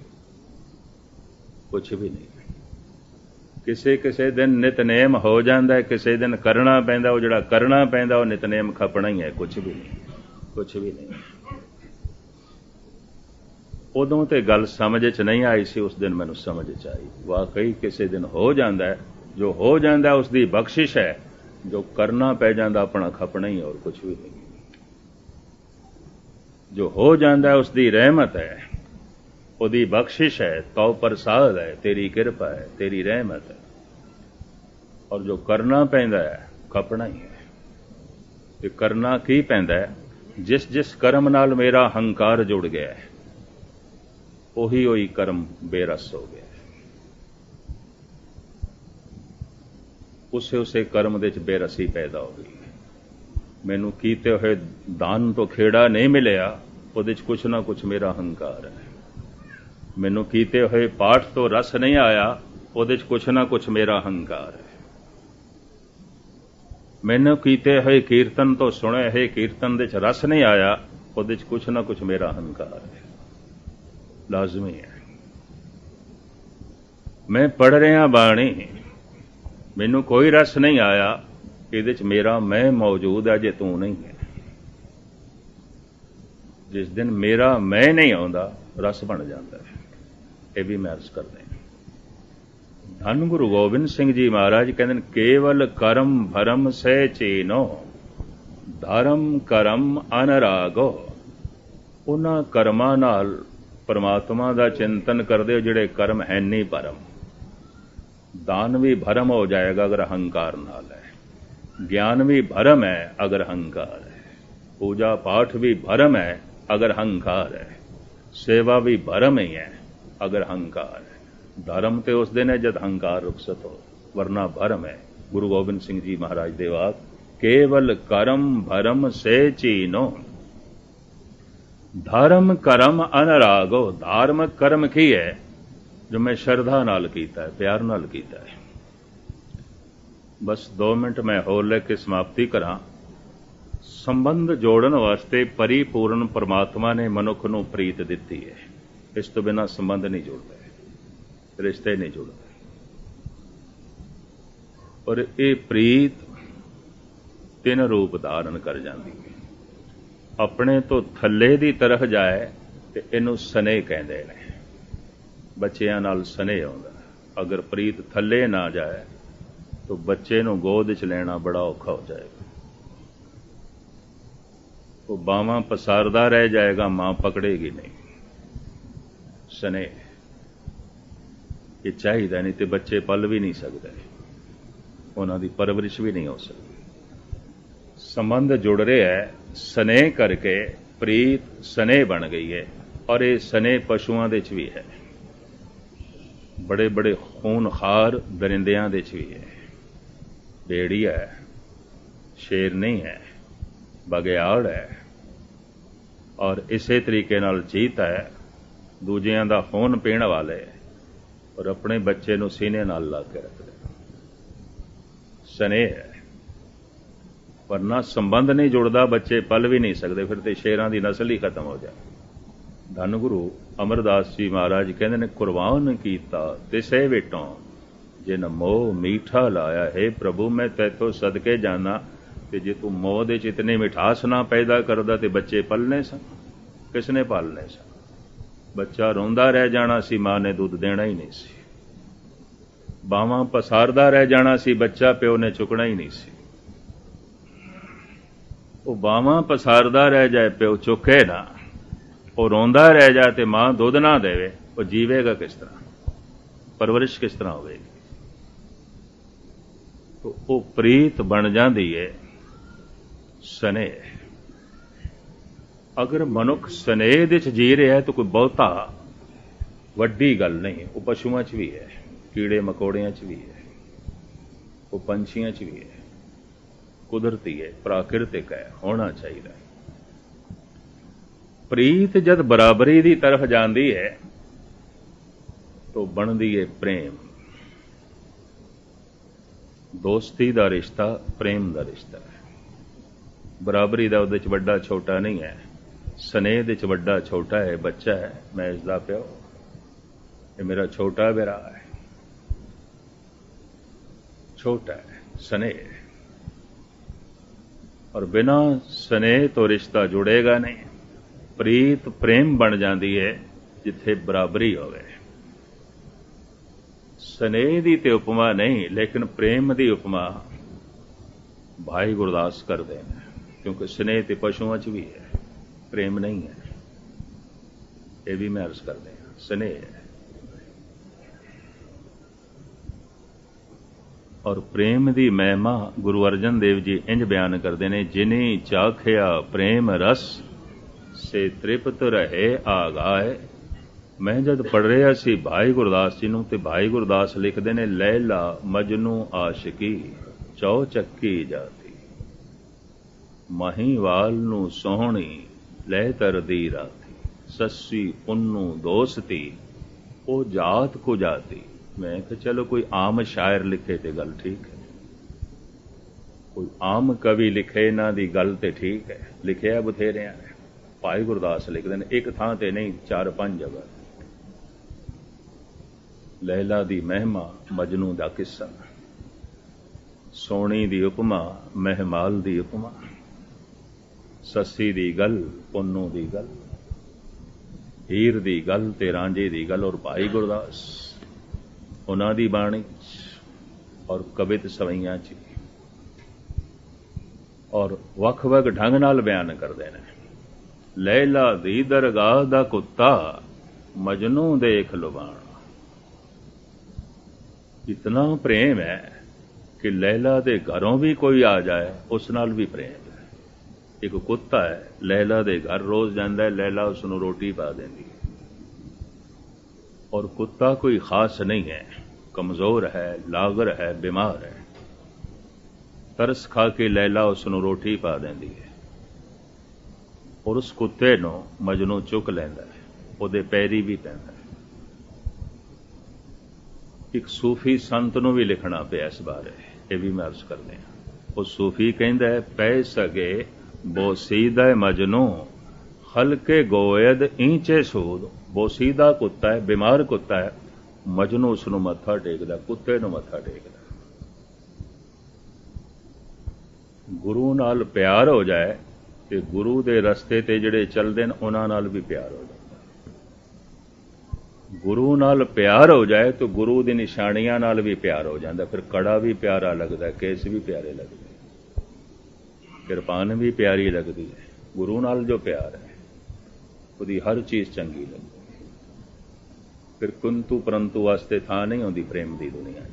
ਕਿਸੇ ਕਿਸੇ ਦਿਨ ਨਿਤਨੇਮ ਹੋ ਜਾਂਦਾ ਹੈ, ਕਿਸੇ ਦਿਨ ਕਰਨਾ ਪੈਂਦਾ। ਉਹ ਜਿਹੜਾ ਕਰਨਾ ਪੈਂਦਾ ਉਹ ਨਿਤਨੇਮ ਖਪਣਾ ਹੀ ਹੈ, ਕੁਛ ਵੀ ਨਹੀਂ। ਉਦੋਂ ਤੇ ਗੱਲ ਸਮਝ 'ਚ ਨਹੀਂ ਆਈ ਸੀ, ਉਸ ਦਿਨ ਮੈਨੂੰ ਸਮਝ 'ਚ ਆਈ। ਵਾਕਈ ਕਿਸੇ ਦਿਨ ਹੋ ਜਾਂਦਾ ਹੈ, ਜੋ ਹੋ ਜਾਂਦਾ ਉਸ ਦੀ ਬਖਸ਼ਿਸ਼ ਹੈ, ਜੋ ਕਰਨਾ ਪੈ ਜਾਂਦਾ ਆਪਣਾ ਖਪਣਾ ਹੀ, ਔਰ ਕੁਛ ਵੀ ਨਹੀਂ। ਜੋ ਹੋ ਜਾਂਦਾ ਉਸ ਦੀ ਰਹਿਮਤ ਹੈ, ਉਹਦੀ ਬਖਸ਼ਿਸ਼ ਹੈ, ਤਉ ਪ੍ਰਸਾਦ ਹੈ, ਤੇਰੀ ਕਿਰਪਾ ਹੈ, ਤੇਰੀ ਰਹਿਮਤ ਹੈ। ਔਰ ਜੋ ਕਰਨਾ ਪੈਂਦਾ ਹੈ ਖਪਣਾ ਹੀ ਹੈ। ਤੇ ਕਰਨਾ ਕੀ ਪੈਂਦਾ ਹੈ? ਜਿਸ ਕਰਮ ਨਾਲ ਮੇਰਾ ਹੰਕਾਰ ਜੁੜ ਗਿਆ ਹੈ, ਉਹੀ ਕਰਮ ਬੇਰਸ ਹੋ ਗਿਆ। ਉਸੇ ਕਰਮ ਦੇ ਵਿੱਚ ਬੇਰਸੀ ਪੈਦਾ ਹੋ ਗਈ। ਮੈਨੂੰ ਕੀਤੇ ਹੋਏ ਦਾਨ ਤੋਂ ਖੇੜਾ ਨਹੀਂ ਮਿਲਿਆ, ਉਹਦੇ 'ਚ ਕੁਛ ਨਾ ਕੁਛ ਮੇਰਾ ਹੰਕਾਰ ਹੈ। ਮੈਨੂੰ ਕੀਤੇ ਹੋਏ ਪਾਠ ਤੋਂ ਰਸ ਨਹੀਂ ਆਇਆ, ਉਹਦੇ 'ਚ ਕੁਛ ਨਾ ਕੁਛ ਮੇਰਾ ਹੰਕਾਰ ਹੈ। ਮੈਨੂੰ ਕੀਤੇ ਹੋਏ ਕੀਰਤਨ ਤੋਂ ਸੁਣੇ ਹੋਏ ਕੀਰਤਨ ਦੇ 'ਚ ਰਸ ਨਹੀਂ ਆਇਆ, ਉਹਦੇ 'ਚ ਕੁਛ ਨਾ ਕੁਛ ਮੇਰਾ ਹੰਕਾਰ ਹੈ। ਲਾਜ਼ਮੀ ਹੈ। ਮੈਂ ਪੜ੍ਹ ਰਿਹਾ ਬਾਣੀ, ਮੈਨੂੰ ਕੋਈ ਰਸ ਨਹੀਂ ਆਇਆ, ਇਹਦੇ 'ਚ ਮੇਰਾ ਮੈਂ ਮੌਜੂਦ ਹੈ, ਜੇ ਤੂੰ ਨਹੀਂ ਹੈ। ਜਿਸ ਦਿਨ ਮੇਰਾ ਮੈਂ ਨਹੀਂ ਆਉਂਦਾ, ਰਸ ਬਣ ਜਾਂਦਾ ਹੈ। ਇਹ ਵੀ ਮੈਂ ਅਰਜ਼ ਕਰਦਾ। ਧੰਨ ਗੁਰੂ ਗੋਬਿੰਦ ਸਿੰਘ ਜੀ ਮਹਾਰਾਜ ਕਹਿੰਦੇ ਨੇ, ਕੇਵਲ ਕਰਮ ਭਰਮ ਸਹਿ ਚੀਨੋ, ਧਰਮ ਕਰਮ ਅਨਰਾਗੋ। ਉਹਨਾਂ ਕਰਮਾਂ ਨਾਲ ਪਰਮਾਤਮਾ ਦਾ ਚਿੰਤਨ ਕਰਦੇ ਹੋ ਜਿਹੜੇ ਕਰਮ ਹੈ ਨਹੀਂ ਭਰਮ। ਦਾਨ ਵੀ ਭਰਮ ਹੋ ਜਾਏਗਾ ਅਗਰ ਹੰਕਾਰ ਨਾਲ ਹੈ, ਗਿਆਨ ਵੀ ਭਰਮ ਹੈ ਅਗਰ ਹੰਕਾਰ ਹੈ, ਪੂਜਾ ਪਾਠ ਵੀ ਭਰਮ ਹੈ ਅਗਰ ਹੰਕਾਰ ਹੈ, ਸੇਵਾ ਵੀ ਭਰਮ ਹੀ ਹੈ ਅਗਰ ਹੰਕਾਰ ਹੈ। ਧਰਮ ਤੇ ਉਸ ਦਿਨ ਹੈ ਜਦ ਹੰਕਾਰ ਰੁਖਸਤ ਹੋ, ਵਰਨਾ ਭਰਮ ਹੈ। ਗੁਰੂ ਗੋਬਿੰਦ ਸਿੰਘ ਜੀ ਮਹਾਰਾਜ ਦੇ ਵਾਕ, ਕੇਵਲ ਕਰਮ ਭਰਮ ਸੇ ਚੀਨੋ, ਧਰਮ ਕਰਮ ਅਨਰਾਗੋ। ਧਾਰਮਿਕ ਕਰਮ ਕੀ ਹੈ? ਜੋ ਮੈਂ ਸ਼ਰਧਾ ਨਾਲ ਕੀਤਾ ਹੈ, ਪਿਆਰ ਨਾਲ ਕੀਤਾ ਹੈ। ਬਸ 2 ਮਿੰਟ ਮੈਂ ਹੋਰ ਲੈ ਕੇ ਸਮਾਪਤੀ ਕਰਾਂ। ਸੰਬੰਧ ਜੋੜਨ ਵਾਸਤੇ ਪਰਿਪੂਰਨ ਪਰਮਾਤਮਾ ਨੇ ਮਨੁੱਖ ਨੂੰ ਪ੍ਰੀਤ ਦਿੱਤੀ ਹੈ। ਇਸ ਤੋਂ ਬਿਨਾਂ ਸੰਬੰਧ ਨਹੀਂ ਜੁੜਦੇ, ਰਿਸ਼ਤੇ ਨਹੀਂ ਜੁੜਦੇ। ਪਰ ਇਹ ਪ੍ਰੀਤ 3 ਰੂਪ ਧਾਰਨ ਕਰ ਜਾਂਦੀ ਹੈ। ਆਪਣੇ ਤੋਂ ਥੱਲੇ ਦੀ ਤਰਫ ਜਾਏ ਤੇ ਇਹਨੂੰ ਸਨੇਹ ਕਹਿੰਦੇ ਨੇ। ਬੱਚਿਆਂ ਨਾਲ ਸਨੇਹ ਆਉਂਦਾ। ਅਗਰ ਪ੍ਰੀਤ ਥੱਲੇ ਨਾ ਜਾਏ ਤਾਂ ਬੱਚੇ ਨੂੰ ਗੋਦ 'ਚ ਲੈਣਾ ਬੜਾ ਔਖਾ ਹੋ ਜਾਏਗਾ। ਉਹ ਬਾਹਾਂ ਪਸਾਰਦਾ ਰਹਿ ਜਾਏਗਾ, ਮਾਂ ਪਕੜੇਗੀ ਨਹੀਂ। ਸਨੇਹ ਇਹ ਚਾਹੀਦਾ, ਨਹੀਂ ਤੇ ਬੱਚੇ ਪਲ ਵੀ ਨਹੀਂ ਸਕਦੇ, ਉਹਨਾਂ ਦੀ ਪਰਵਰਿਸ਼ ਵੀ ਨਹੀਂ ਹੋ ਸਕਦੀ। ਸੰਬੰਧ ਜੁੜ ਰਿਹਾ ਹੈ, ਸਨੇਹ ਕਰਕੇ ਪ੍ਰੀਤ ਸਨੇਹ ਬਣ ਗਈ ਹੈ। ਔਰ ਇਹ ਸਨੇਹ ਪਸ਼ੂਆਂ ਦੇ 'ਚ ਵੀ ਹੈ, ਬੜੇ ਬੜੇ ਖੂਨਖਾਰ ਦਰਿੰਦਿਆਂ ਦੇ 'ਚ ਵੀ ਹੈ। ਭੇੜੀਆ ਹੈ, ਸ਼ੇਰ ਨਹੀਂ ਹੈ, ਬਘਿਆੜ ਹੈ। ਔਰ ਇਸੇ ਤਰੀਕੇ ਨਾਲ ਚੀਤਾ ਹੈ, ਦੂਜਿਆਂ ਦਾ ਖੂਨ ਪੀਣ ਵਾਲੇ, ਔਰ ਆਪਣੇ ਬੱਚੇ ਨੂੰ ਸੀਨੇ ਨਾਲ ਲਾ ਕੇ ਰੱਖਦੇ। ਸਨੇਹ ਹੈ, ਵਰਨਾ ਸੰਬੰਧ ਨਹੀਂ ਜੁੜਦਾ, ਬੱਚੇ ਪਲ ਵੀ ਨਹੀਂ ਸਕਦੇ, ਫਿਰ ਤੇ ਸ਼ੇਰਾਂ ਦੀ ਨਸਲ ਹੀ ਖਤਮ ਹੋ ਜਾਏ। ਧੰਨ ਗੁਰੂ ਅਮਰਦਾਸ ਜੀ ਮਹਾਰਾਜ ਕਹਿੰਦੇ ਨੇ, ਕੁਰਬਾਨ ਕੀਤਾ ਤਿਸੇ ਵਿਟੋਂ जिन मोह मीठा लाया, हे प्रभु मैं तैथों सदके जाना कि जे तू मोह दे च इतनी मिठास ना पैदा करदा ते बच्चे पलने सन, किसने पालने सन? बच्चा रोंदा रह जाना सी, मां ने दुध देना ही नहीं सी। बावां पसारदा रह जाना सी, बच्चा प्यो ने चुकना ही नहीं सी। वो बावां पसारदा रह जाए, प्यो चुके ना, वो रोंदा रह जाए ते मां दुध ना देवे, वो जीवेगा किस तरह? परवरिश किस तरह होगी? तो वो प्रीत बन जाती है स्नेह। अगर मनुख स्नेह दे च जी रहा है तो कोई बहुता वड्डी गल नहीं। वो पशुओं च भी है, कीड़े मकोड़ियां च भी है, वो पंछियां च भी है, कुदरती है, प्राकृतिक है, होना चाहिए। प्रीत जद बराबरी की तरफ जाती है तो बनती है प्रेम। दोस्ती का रिश्ता प्रेम का रिश्ता है। बराबरी का उहदे च वड्डा छोटा नहीं है, स्नेह दे च वड्डा छोटा है, बच्चा है, मैं इसका प्यो, ये मेरा छोटा बेरा है, छोटा है, स्नेह। और बिना स्नेह तो रिश्ता जुड़ेगा नहीं। प्रीत प्रेम बन जाती है जिथे बराबरी होवे। स्नेह की तो उपमा नहीं, लेकिन प्रेम की उपमा भाई गुरदास करते हैं, क्योंकि स्नेह तो पशुओं च भी है, प्रेम नहीं है। ये भी मैं अर्ज करते हैं, स्नेह है। और प्रेम की महिमा गुरु अर्जन देव जी इंज बयान करते हैं, जिन्हें चाखिया प्रेम रस से तृप्त रहे आगाए। मैं जब पढ़ रहा सी भाई गुरदास जी नूं, ते भाई गुरदास लिखते हैं, लैला मजनू आशिकी चौचक्की जाती, महीवाल नू सोहणी लै तरदी राती, सस्सी पुन्नू दोस्ती ओ जात को जाती। मैं कि चलो कोई आम शायर लिखे तो गल ठीक है, कोई आम कवि लिखे इन्हां दी गल तो ठीक है, लिखे बथेरे है। भाई गुरदास लिखते हैं एक थां ते नहीं, 4-5 जगह। लैला दी महिमा मजनू दा किस्सा, सोनी दी उपमा महमाल दी उपमा, सस्सी दी गल पुन्नू दी गल, हीर दी गल ते रांझे दी गल। और भाई गुरदास उन्हां दी बाणी और कवित सवैयां च और वख-वख ढंग नाल बयान करते हैं। लैला दी दरगाह दा कुत्ता मजनू देख लुबाना। इतना प्रेम है कि लैला दे घरों भी कोई आ जाए उस नाल भी प्रेम है। एक कुत्ता है, लैला दे घर रोज जाता है, लैला उसनों रोटी पा देंदी है। और कुत्ता कोई खास नहीं है, कमजोर है, लागर है, बीमार है, तरस खा के लैला उसनों रोटी पा देंदी है। और उस कुत्ते नूं मजनू चुक लैंदा है, उहदे पैरी भी पैंदा है। एक सूफी संत नूं भी लिखना पिया इस बारे, ये भी मैं अर्ज करते हैं। वो सूफी कहंदा है, पै सगे बोसीदा मजनू हल्के गोयद ईंचे सूद। बोसीदा कुत्ता है, बीमार कुत्ता है, मजनू उसनूं मत्था टेकदा, कुत्ते नूं मत्था टेकदा। गुरु नाल प्यार हो जाए तो गुरु दे रस्ते ते जिहड़े चलदे ने उन्हां नाल भी प्यार हो जाए। गुरु नाल प्यार हो जाए तो गुरु दी निशानियां नाल भी प्यार हो जाता। फिर कड़ा भी प्यारा लगता है, केस भी प्यारे लगते, किरपान भी प्यारी लगती है। गुरु नाल जो प्यार है उसकी हर चीज चंगी लगती है। फिर कुंतु परंतु वास्ते थां नहीं होती प्रेम की दुनिया।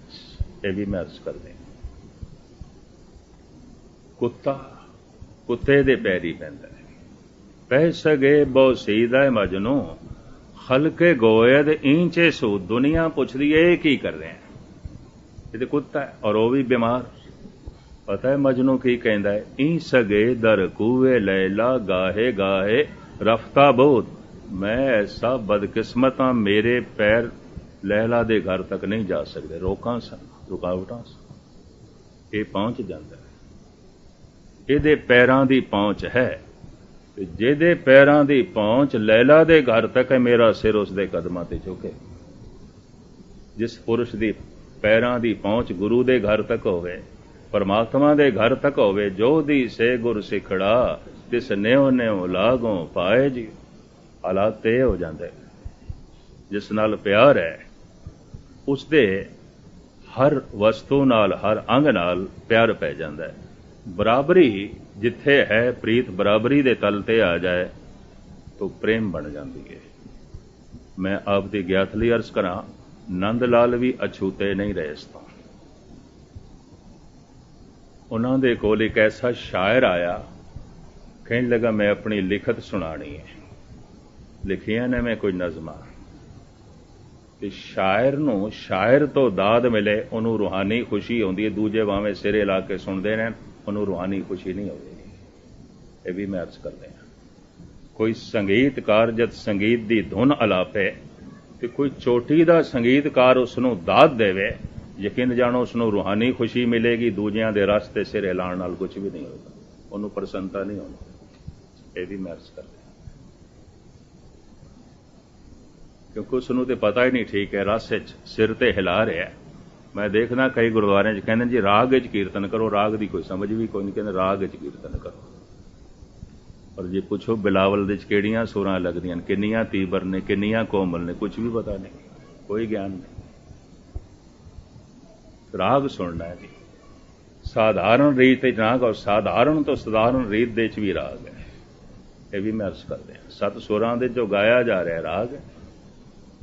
ये भी मैं अर्ज कर दें, कुत्ता कुत्ते दे पैरी पैंदा है। पै सगे बहु सीधा मजनू हल्के गोयद ईंचे सूद। दुनिया पुछदी है ये की कर रहे हैं, ये तो कुत्ता है और वो भी बीमार। पता है मजनू की कहता है, ई सगे दर कूए लैला गाहे गाहे रफ्ता बहुत। मैं ऐसा बदकिस्मत हाँ, मेरे पैर लैला दे घर तक नहीं जा सकते, रोकां सन रुकावटां सन, ये पहुंच जाता है। ਇਹਦੇ ਪੈਰਾਂ ਦੀ ਪਹੁੰਚ ਹੈ, ਤੇ ਜਿਹਦੇ ਪੈਰਾਂ ਦੀ ਪਹੁੰਚ ਲੈਲਾ ਦੇ ਘਰ ਤੱਕ ਹੈ, ਮੇਰਾ ਸਿਰ ਉਸ ਦੇ ਕਦਮਾਂ ਤੇ ਝੁਕੇ। ਜਿਸ ਪੁਰਸ਼ ਦੀ ਪੈਰਾਂ ਦੀ ਪਹੁੰਚ ਗੁਰੂ ਦੇ ਘਰ ਤੱਕ ਹੋਵੇ, ਪਰਮਾਤਮਾ ਦੇ ਘਰ ਤੱਕ ਹੋਵੇ। ਜੋ ਦੀ ਸੇ ਗੁਰ ਸਿਖੜਾ, ਤਿਸ ਨਿਉ ਨਿਉ ਲਾਗੋਂ ਪਾਏ ਜੀ। ਹਾਲਾਤ ਇਹ ਹੋ ਜਾਂਦੇ, ਜਿਸ ਨਾਲ ਪਿਆਰ ਹੈ ਉਸਦੇ ਹਰ ਵਸਤੂ ਨਾਲ, ਹਰ ਅੰਗ ਨਾਲ ਪਿਆਰ ਪੈ ਜਾਂਦਾ ਹੈ। ਬਰਾਬਰੀ ਜਿੱਥੇ ਹੈ, ਪ੍ਰੀਤ ਬਰਾਬਰੀ ਦੇ ਤਲ ਤੇ ਆ ਜਾਏ ਤਾਂ ਪ੍ਰੇਮ ਬਣ ਜਾਂਦੀ ਹੈ। ਮੈਂ ਆਪ ਦੀ ਗਿਆਤ ਲਈ ਅਰਜ਼ ਕਰਾਂ, ਨੰਦ ਲਾਲ ਵੀ ਅਛੂਤੇ ਨਹੀਂ ਰਹੇ ਇਸ ਤੋਂ। ਉਹਨਾਂ ਦੇ ਕੋਲ ਇੱਕ ਐਸਾ ਸ਼ਾਇਰ ਆਇਆ, ਕਹਿਣ ਲੱਗਾ ਮੈਂ ਆਪਣੀ ਲਿਖਤ ਸੁਣਾਣੀ ਹੈ। ਲਿਖੀਆਂ ਨੇ ਮੈਂ ਕੋਈ ਨਜ਼ਮਾਂ, ਤੇ ਸ਼ਾਇਰ ਨੂੰ ਸ਼ਾਇਰ ਤੋਂ ਦਾਦ ਮਿਲੇ, ਉਹਨੂੰ ਰੂਹਾਨੀ ਖੁਸ਼ੀ ਆਉਂਦੀ ਹੈ। ਦੂਜੇ ਭਾਵੇਂ ਸਿਰੇ ਲਾ ਕੇ ਸੁਣਦੇ ਨੇ, ਉਹਨੂੰ ਰੂਹਾਨੀ ਖੁਸ਼ੀ ਨਹੀਂ ਆਉਂਦੀ। ਇਹ ਵੀ ਮੈਂ ਅਰਜ਼ ਕਰਦੇ ਹਾਂ। ਕੋਈ ਸੰਗੀਤਕਾਰ ਜਦ ਸੰਗੀਤ ਦੀ ਧੁਨ ਅਲਾਪੇ ਤੇ ਕੋਈ ਚੋਟੀ ਦਾ ਸੰਗੀਤਕਾਰ ਉਸ ਨੂੰ ਦਾਦ ਦੇਵੇ, ਯਕੀਨ ਜਾਣੋ ਉਸ ਨੂੰ ਰੂਹਾਨੀ ਖੁਸ਼ੀ ਮਿਲੇਗੀ। ਦੂਜਿਆਂ ਦੇ ਰਸ ਤੇ ਸਿਰੇ ਲਾਉਣ ਨਾਲ ਕੁਝ ਵੀ ਨਹੀਂ ਹੋਗਾ, ਉਹਨੂੰ ਪ੍ਰਸੰਨਤਾ ਨਹੀਂ ਹੋਣੀ। ਇਹ ਵੀ ਮੈਂ ਅਰਜ਼ ਕਰਦਾ, ਕਿਉਂਕਿ ਉਸ ਨੂੰ ਤੇ ਪਤਾ ਹੀ ਨਹੀਂ ਠੀਕ ਹੈ, ਰਸ ਵਿੱਚ ਸਿਰ ਤੇ ਹਿਲਾ ਰਿਹਾ। ਮੈਂ ਦੇਖਦਾ ਕਈ ਗੁਰਦੁਆਰਿਆਂ 'ਚ ਕਹਿੰਦੇ ਜੀ ਰਾਗ ਵਿੱਚ ਕੀਰਤਨ ਕਰੋ, ਰਾਗ ਦੀ ਕੋਈ ਸਮਝ ਵੀ ਕੋਈ ਨਹੀਂ, ਕਹਿੰਦੇ ਰਾਗ ਵਿੱਚ ਕੀਰਤਨ ਕਰੋ। ਪਰ ਜੇ ਪੁੱਛੋ ਬਿਲਾਵਲ ਦੇ 'ਚ ਕਿਹੜੀਆਂ ਸੁਰਾਂ ਲੱਗਦੀਆਂ ਨੇ, ਕਿੰਨੀਆਂ ਤੀਬਰ ਨੇ, ਕਿੰਨੀਆਂ ਕੋਮਲ ਨੇ, ਕੁਝ ਵੀ ਪਤਾ ਨਹੀਂ, ਕੋਈ ਗਿਆਨ ਨਹੀਂ। ਰਾਗ ਸੁਣਨਾ ਹੈ ਜੀ। ਸਾਧਾਰਨ ਰੀਤ ਵਿੱਚ ਨਾ ਗਾਓ, ਸਾਧਾਰਨ ਤੋਂ ਸਧਾਰਨ ਰੀਤ ਦੇ 'ਚ ਵੀ ਰਾਗ ਹੈ। ਇਹ ਵੀ ਮੈਂ ਅਰਜ਼ ਕਰਦੇ ਹਾਂ। 7 ਸੁਰਾਂ ਦੇ ਜੋ ਗਾਇਆ ਜਾ ਰਿਹਾ ਰਾਗ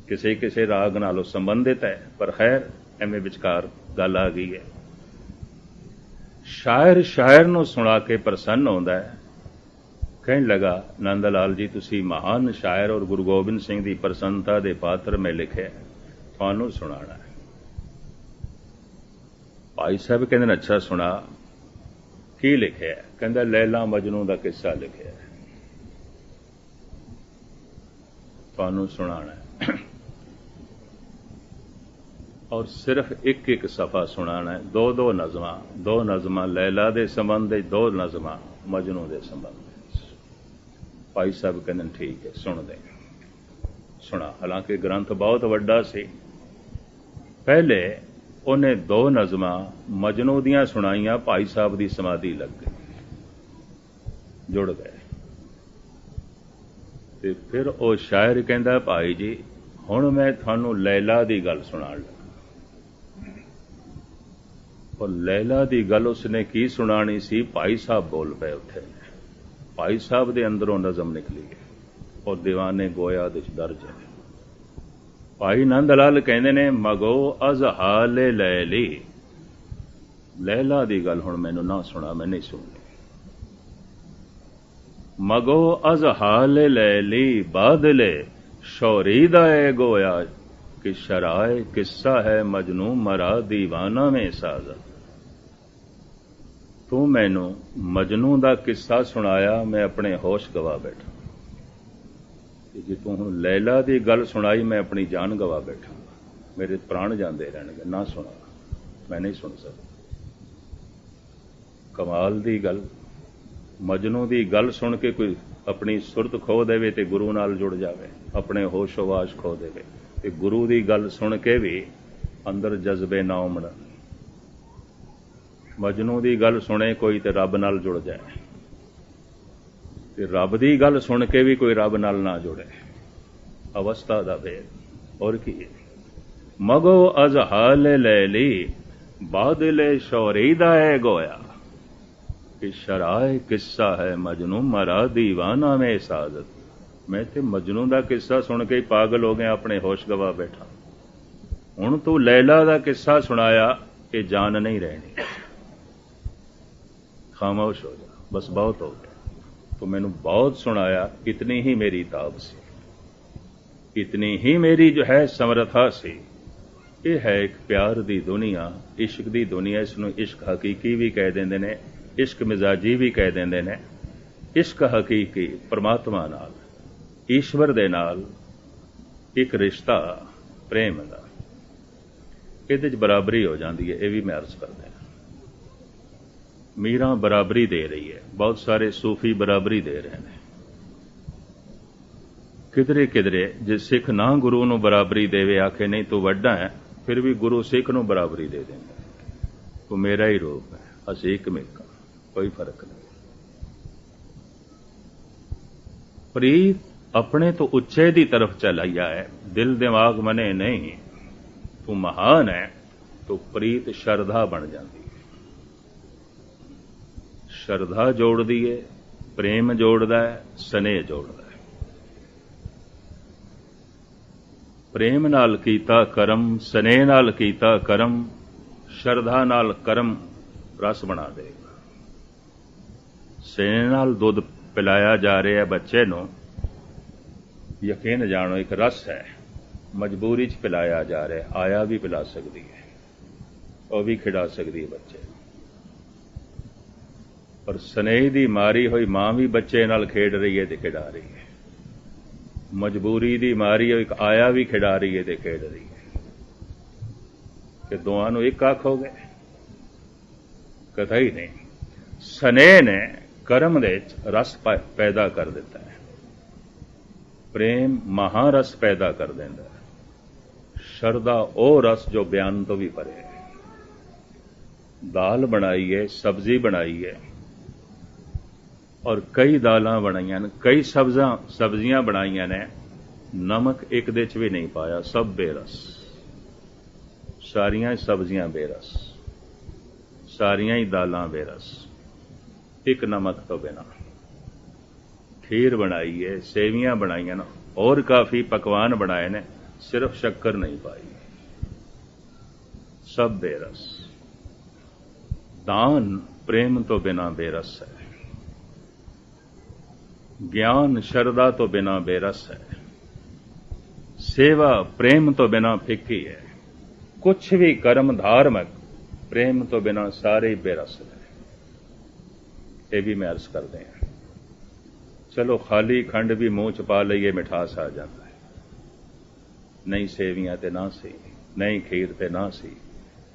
ਕਿਸੇ ਕਿਸੇ ਰਾਗ ਨਾਲੋਂ ਸੰਬੰਧਿਤ ਹੈ, ਪਰ ਖੈਰ ਐਵੇਂ ਵਿਚਕਾਰ ਗੱਲ ਆ ਗਈ ਹੈ। ਸ਼ਾਇਰ ਸ਼ਾਇਰ ਨੂੰ ਸੁਣਾ ਕੇ ਪ੍ਰਸੰਨ ਹੁੰਦਾ ਹੈ। ਕਹਿਣ ਲੱਗਾ ਨੰਦ ਲਾਲ ਜੀ ਤੁਸੀਂ ਮਹਾਨ ਸ਼ਾਇਰ ਔਰ ਗੁਰੂ ਗੋਬਿੰਦ ਸਿੰਘ ਦੀ ਪ੍ਰਸੰਨਤਾ ਦੇ ਪਾਤਰ ਮੈਂ ਲਿਖਿਆ, ਤੁਹਾਨੂੰ ਸੁਣਾਣਾ ਹੈ। ਭਾਈ ਸਾਹਿਬ ਕਹਿੰਦੇ ਨੇ ਅੱਛਾ ਸੁਣਾ, ਕੀ ਲਿਖਿਆ? ਕਹਿੰਦਾ ਲੈਲਾ ਮਜਨੂ ਦਾ ਕਿੱਸਾ ਲਿਖਿਆ, ਤੁਹਾਨੂੰ ਸੁਣਾਣਾ ਹੈ। ਔਰ ਸਿਰਫ ਇੱਕ ਇੱਕ ਸਫਾ ਸੁਣਾਣਾ ਹੈ। 2 ਨਜ਼ਮਾਂ ਲੈਲਾ ਦੇ ਸੰਬੰਧ ਵਿੱਚ, 2 ਨਜ਼ਮਾਂ ਮਜਨੂ ਦੇ ਸੰਬੰਧ ਵਿੱਚ। ਭਾਈ ਸਾਹਿਬ ਕਹਿੰਦੇ ਠੀਕ ਹੈ, ਸੁਣਦੇ ਸੁਣਾ। ਹਾਲਾਂਕਿ ਗ੍ਰੰਥ ਬਹੁਤ ਵੱਡਾ ਸੀ। ਪਹਿਲੇ ਉਹਨੇ 2 ਨਜ਼ਮਾਂ ਮਜਨੂ ਦੀਆਂ ਸੁਣਾਈਆਂ, ਭਾਈ ਸਾਹਿਬ ਦੀ ਸਮਾਧੀ ਲੱਗ ਗਈ, ਜੁੜ ਗਏ। ਤੇ ਫਿਰ ਉਹ ਸ਼ਾਇਰ ਕਹਿੰਦਾ ਭਾਈ ਜੀ ਹੁਣ ਮੈਂ ਤੁਹਾਨੂੰ ਲੈਲਾ ਦੀ ਗੱਲ ਸੁਣਾਉਣ ਲੱਗਾ। ਔਰ ਲੈਲਾ ਦੀ ਗੱਲ ਉਸਨੇ ਕੀ ਸੁਣਾਣੀ ਸੀ, ਭਾਈ ਸਾਹਿਬ ਬੋਲ ਪਏ ਉੱਥੇ। ਭਾਈ ਸਾਹਿਬ ਦੇ ਅੰਦਰੋਂ ਨਜ਼ਮ ਨਿਕਲੀ ਹੈ ਔਰ ਦੀਵਾਨੇ ਗੋਇਆ ਦੇ ਦਰਜ ਹੈ। ਭਾਈ ਨੰਦ ਲਾਲ ਕਹਿੰਦੇ ਨੇ ਮਗੋ ਅਜ਼ਹਾਲੇ ਲੈਲੀ, ਲੈਲਾ ਦੀ ਗੱਲ ਹੁਣ ਮੈਨੂੰ ਨਾ ਸੁਣਾ, ਮੈਂ ਨਹੀਂ ਸੁਣਨੀ। ਮਗੋ ਅਜ਼ਹਾਲੇ ਲੈਲੀ ਬਾਦਲੇ ਸ਼ੌਰੀ ਦਾ ਏ ਗੋਇਆ, ਕਿ ਸ਼ਰਾਏ ਕਿੱਸਾ ਹੈ ਮਜਨੂ ਮਰਾ ਦੀਵਾਨਾ ਮੇਂ ਸਾਜ਼ਤ। ਤੂੰ ਮੈਨੂੰ ਮਜਨੂ ਦਾ ਕਿੱਸਾ ਸੁਣਾਇਆ, ਮੈਂ ਆਪਣੇ ਹੋਸ਼ ਗਵਾ ਬੈਠਾ। ਜੇ ਤੂੰ ਹੁਣ ਲੈਲਾ ਦੀ ਗੱਲ ਸੁਣਾਈ, ਮੈਂ ਆਪਣੀ ਜਾਨ ਗਵਾ ਬੈਠਾ, ਮੇਰੇ ਪ੍ਰਾਣ ਜਾਂਦੇ ਰਹਿਣਗੇ। ਨਾ ਸੁਣਾ, ਮੈਂ ਨਹੀਂ ਸੁਣ ਸਕਦਾ। ਕਮਾਲ ਦੀ ਗੱਲ, ਮਜਨੂ ਦੀ ਗੱਲ ਸੁਣ ਕੇ ਕੋਈ ਆਪਣੀ ਸੁਰਤ ਖੋ ਦੇਵੇ ਤੇ ਗੁਰੂ ਨਾਲ ਜੁੜ ਜਾਵੇ, ਆਪਣੇ ਹੋਸ਼-ਓ-ਵਾਸ਼ ਖੋ ਦੇਵੇ, ਤੇ ਗੁਰੂ ਦੀ ਗੱਲ ਸੁਣ ਕੇ ਵੀ ਅੰਦਰ ਜਜ਼ਬੇ ਨਾ ਉਮੜਨ। ਮਜਨੂ ਦੀ ਗੱਲ ਸੁਣੇ ਕੋਈ ਤੇ ਰੱਬ ਨਾਲ ਜੁੜ ਜਾਏ, ਤੇ ਰੱਬ ਦੀ ਗੱਲ ਸੁਣ ਕੇ ਵੀ ਕੋਈ ਰੱਬ ਨਾਲ ਨਾ ਜੁੜੇ। ਅਵਸਥਾ ਦਾ ਭੇਦ ਹੋਰ ਕੀ ਹੈ। ਮਗੋ ਅਜ਼ਹਾਲ ਲੈਲੀ ਬਾਦਲੇ ਸ਼ੌਰੀ ਦਾ ਹੈ ਗੋਇਆ, ਕਿ ਸ਼ਰਾਏ ਕਿੱਸਾ ਹੈ ਮਜਨੂ ਮਰਾ ਦੀਵਾਨਾ ਮੇਂ ਸਾਜ਼ਤ। ਮੈਂ ਤੇ ਮਜਨੂ ਦਾ ਕਿੱਸਾ ਸੁਣ ਕੇ ਪਾਗਲ ਹੋ ਗਿਆ, ਆਪਣੇ ਹੋਸ਼ ਗਵਾ ਬੈਠਾ। ਹੁਣ ਤੂੰ ਲੈਲਾ ਦਾ ਕਿੱਸਾ ਸੁਣਾਇਆ, ਕਿ ਜਾਨ ਨਹੀਂ ਰਹਿਣੀ, ਖਾਮੋਸ਼ ਹੋ ਜਾ, ਬਸ ਬਹੁਤ ਹੋ ਗਿਆ। ਤੂੰ ਮੈਨੂੰ ਬਹੁਤ ਸੁਣਾਇਆ, ਇਤਨੀ ਹੀ ਮੇਰੀ ਤਾਬ ਸੀ, ਇਤਨੀ ਹੀ ਮੇਰੀ ਜੋ ਹੈ ਸਮਰਥਾ ਸੀ। ਇਹ ਹੈ ਇੱਕ ਪਿਆਰ ਦੀ ਦੁਨੀਆ, ਇਸ਼ਕ ਦੀ ਦੁਨੀਆ। ਇਸ ਨੂੰ ਇਸ਼ਕ ਹਕੀਕੀ ਵੀ ਕਹਿ ਦਿੰਦੇ ਨੇ, ਇਸ਼ਕ ਮਿਜ਼ਾਜੀ ਵੀ ਕਹਿ ਦਿੰਦੇ ਨੇ। ਇਸ਼ਕ ਹਕੀਕੀ ਪਰਮਾਤਮਾ ਨਾਲ, ਈਸ਼ਵਰ ਦੇ ਨਾਲ ਇੱਕ ਰਿਸ਼ਤਾ ਪ੍ਰੇਮ ਦਾ, ਇਹਦੇ 'ਚ ਬਰਾਬਰੀ ਹੋ ਜਾਂਦੀ ਹੈ। ਇਹ ਵੀ ਮੈਂ ਅਰਜ਼ ਕਰਦਾ। ਮੀਰਾਂ ਬਰਾਬਰੀ ਦੇ ਰਹੀ ਹੈ, ਬਹੁਤ ਸਾਰੇ ਸੂਫੀ ਬਰਾਬਰੀ ਦੇ ਰਹੇ ਨੇ। ਕਿਧਰੇ ਕਿਧਰੇ ਜੇ ਸਿੱਖ ਨਾ ਗੁਰੂ ਨੂੰ ਬਰਾਬਰੀ ਦੇਵੇ, ਆਖੇ ਨਹੀਂ ਤੂੰ ਵੱਡਾ ਹੈ, फिर भी गुरु सिख नूं बराबरी दे देंदा, तू मेरा ही रूप है, असीं एक मेका, कोई फर्क नहीं। प्रीत अपने तो उच्चे दी तरफ चलाइया है, दिल दिमाग मने नहीं। तू महान है तो प्रीत श्रद्धा बन जाती है। श्रद्धा जोड़दी है, प्रेम जोड़दा है, स्नेह जोड़दा है। प्रेम नाल कीता करम, स्नेह नाल कीता करम, श्रद्धा नाल करम रस बना देगा। स्नेह नाल दुध पिलाया जा रहा है बच्चे नूं, यकीन जानो एक रस है, मजबूरी च पिलाया जा रहा है, आया भी पिला सकती है और भी खिड़ा सकती है बच्चे। पर स्नेह दी मारी हुई मां भी बच्चे नाल खेड रही है ते खिड़ा रही है, मजबूरी दी मारी हुई आया भी खिड़ा रही है ते खेड रही है, कि दोवां नूं एक आखोगे? कथा ही नहीं। स्नेह ने कर्म दे रस पैदा कर दिता है, प्रेम महारस पैदा कर देंदा है, श्रद्धा ओ रस जो बयान तो भी परे है। दाल बनाई है, सब्जी बनाई है, और कई दालां बनाईयां ने, कई सब्जियां बनाईयां ने, नमक एक दे च भी नहीं पाया, सब बेरस, सारियां सब्जियां बेरस, सारियां ही दालां बेरस, एक नमक तो बिना। खीर बनाई है, सेवियां बनाईयां, और काफी पकवान बनाए ने, सिर्फ शक्कर नहीं पाई, सब बेरस। दान प्रेम तो बिना बेरस है, ज्ञान श्रद्धा तो बिना बेरस है, सेवा प्रेम तो बिना फिक्की है, कुछ भी कर्म धार्मिक प्रेम तो बिना सारे ही बेरस है। ये भी मैं अर्ज करते हैं। चलो खाली खंड भी मूँह च पा लईए, मिठास आ जाता है, नहीं सेवियां ते ना सी, नहीं खीर ते ना सी,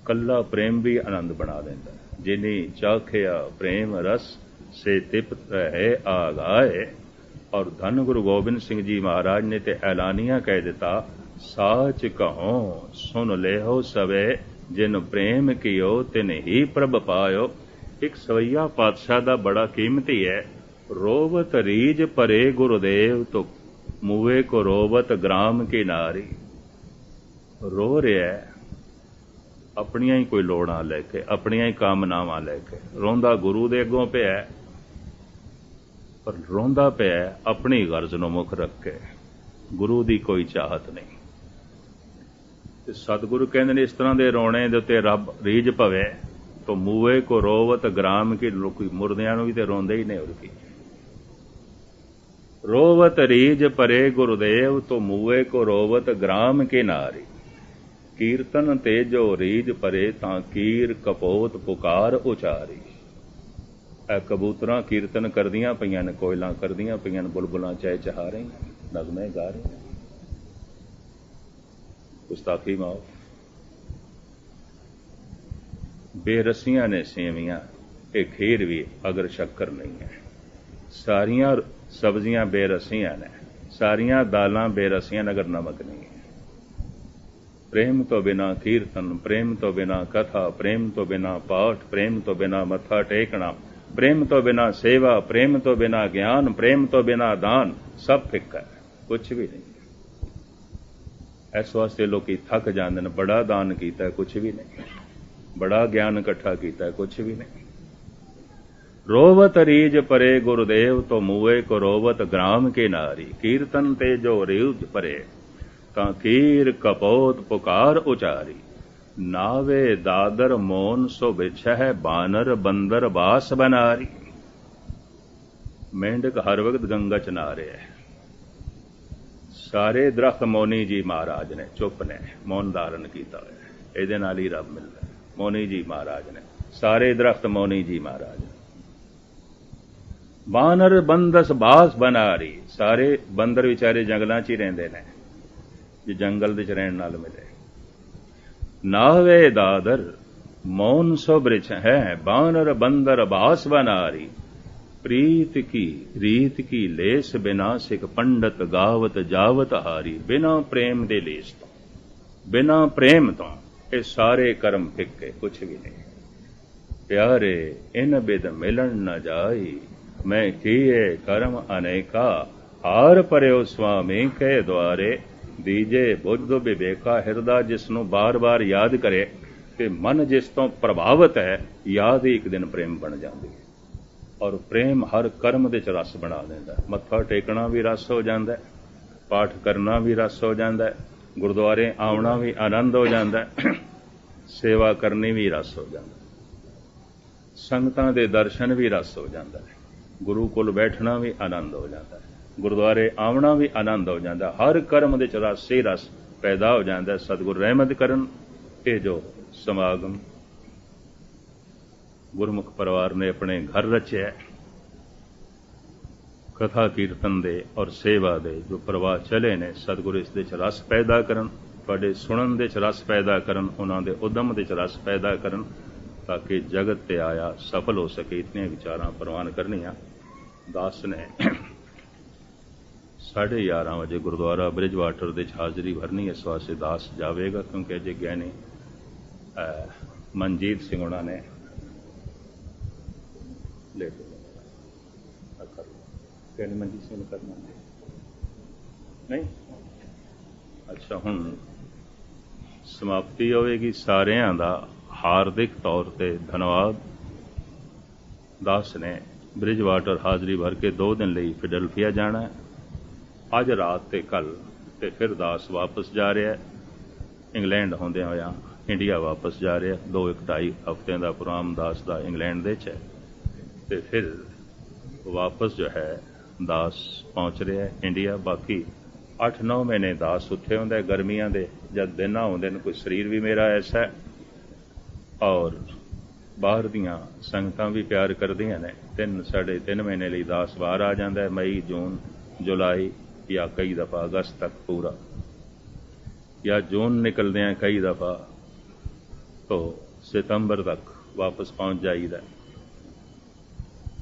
कल्ला प्रेम भी आनंद बना देंदा है। जिनी चाखिया प्रेम रस से तिप्त है आगाए, और धन गुरु गोबिंद सिंह जी महाराज ने ते ऐलानिया कह दिता, साच कहो सुन लेहो सवे, जिन प्रेम कियो तिन ही प्रभ पायो। एक सवैया पातशाह दा बड़ा कीमती है, रोवत रीज परे गुरुदेव तो मुए को रोवत ग्राम की नारी। रो रहा है अपनियां ही कोई लोड़ां लैके, अपनियां ही कामनावां लैके, रोंदा गुरु दे अगों पिया, पर रोंदा पिया अपनी गर्ज नूं मुख रख के, गुरु दी कोई चाहत नहीं। ते सतगुरु कहंदे ने इस तरह दे रोने दे उत्ते रब रीझ पवे तो मूए को रोवत ग्राम की, लोग मुर्दियां नूं भी ते रोंदे ही ने, और की रोवत रीझ परे गुरुदेव तो मूए को रोवत ग्राम के नारी। कीर्तन तेजो रीझ परे तां कीर कपोत पुकार उचारी। कबूतरां कीर्तन करदियां पईयां ने, कोयलां करदियां पईयां ने, बुलबुलां चहचहा रहीआं, नगमे गा रहीआं। गुस्ताखी माफ। बेरसियां ने सेवियां, ये खीर भी अगर शक्कर नहीं है। सारियां सब्जियां बेरसियां ने, सारियां दालां बेरसियां अगर नमक नहीं है। प्रेम तो बिना कीर्तन, प्रेम तो बिना कथा, प्रेम तो बिना पाठ, प्रेम तो बिना मत्था टेकना, प्रेम तो बिना सेवा, प्रेम तो बिना ज्ञान, प्रेम तो बिना दान, सब फिक्का है, कुछ भी नहीं। इस वास्ते लोग थक जाते हैं, बड़ा दान किया कुछ भी नहीं, बड़ा ज्ञान इकट्ठा किया कुछ भी नहीं। रोवत रीज परे गुरुदेव तो मुए को रोवत ग्राम के नारी। कीर्तन ते जो रीज परे तां कीर कपोत पुकार उचारी। नावे दादर मोन सो बिछह बानर बंदर बास बनारी। मेंढक हर वक्त गंगा च नहा रहे है। सारे दरख्त मौनी जी महाराज ने चुप ने मौन धारण किया है, ਇਹਦੇ ਨਾਲ ही रब मिलता है। मौनी जी महाराज ने सारे दरख्त मौनी जी महाराज ने। बानर बंदस बास बनारी। सारे बंदर विचारे जंगलों च ही रहंदे ने, जे जंगल दे च रहण नाल मिले। नावे दादर मौन सो बृछ है बानर बंदर बास बनारी। प्रीत की रीत की लेस बिना सिख पंडित गावत जावत हारी। बिना प्रेम दे लेस तो बिना प्रेम तो ये सारे कर्म फिक्के कुछ भी नहीं। प्यारे इन बिद मिलन न जाई, मैं किए कर्म अनेका, हार परयो स्वामी के द्वारे, दीजे बुद्ध विवेका। हिरदा जिसनों बार बार याद करे कि मन जिस तो प्रभावित है, याद ही एक दिन प्रेम बन जाती है। और प्रेम हर कर्म दे च रस बना देंदा। मत्था टेकना भी रस हो जाता है, पाठ करना भी रस हो जाता है, गुरुद्वारे आउणा भी आनंद हो जाता है, सेवा करनी भी रस हो जाता है, संगतां दे दर्शन भी रस हो जाता है, गुरु कोल बैठना भी आनंद हो जाता है, गुरुद्वारे आउणा भी आनंद हो जाता है। हर कर्म दे च रस ही रस पैदा हो जाता है। सतगुरु रहमत करन ये जो समागम गुरमुख परिवार ने अपने घर रचे, कथा कीर्तन दे और सेवा दे जो प्रवाह चले ने, सतगुरु इस दे च रस पैदा करन, तुहाडे सुनन दे च रस पैदा करन, उन्हां दे उद्यम दे च रस पैदा करन, ताकि जगत ते आया सफल हो सके। इतने विचारां प्रवान करनियां। दास ने 11:30 बजे गुरुद्वारा बृजवाटर दे हाज़री भरनी। इस वास्ते दास जावेगा, क्योंकि अजे ज्ञानी मनजीत सिंह होना ने लेट कहने मनजीत सिंह ने करना नहीं। अच्छा, हुण समाप्ति होवेगी। सारियां दा हार्दिक तौर पर धन्यवाद। दास ने बृजवाटर हाज़री भर के 2 दिन लिए फिलडेल्फिया जाना है। अज रात ते कल ते फिर दास वापस जा रहा है। इंग्लैंड होंदे होया इंडिया वापस जा रहा है। 2-2.5 हफ्ते का प्रोग्राम दास का इंग्लैंड दे च है। ते फिर वापस जो है दास पहुँच रहा है इंडिया। बाकी 8-9 महीने दास उत्थे होंदा है। गर्मियां दे जब दिन आउंदे ने, कोई शरीर भी मेरा ऐसा है और बाहर दियां संगतां भी प्यार करदियां ने। 3-3.5 महीने लिए दास बाहर आ जाता है। मई, जून, जुलाई या कई दफ़ा अगस्त तक पूरा, या जून निकलते हैं कई दफ़ा तो सितंबर तक वापस पहुँच जाइदा।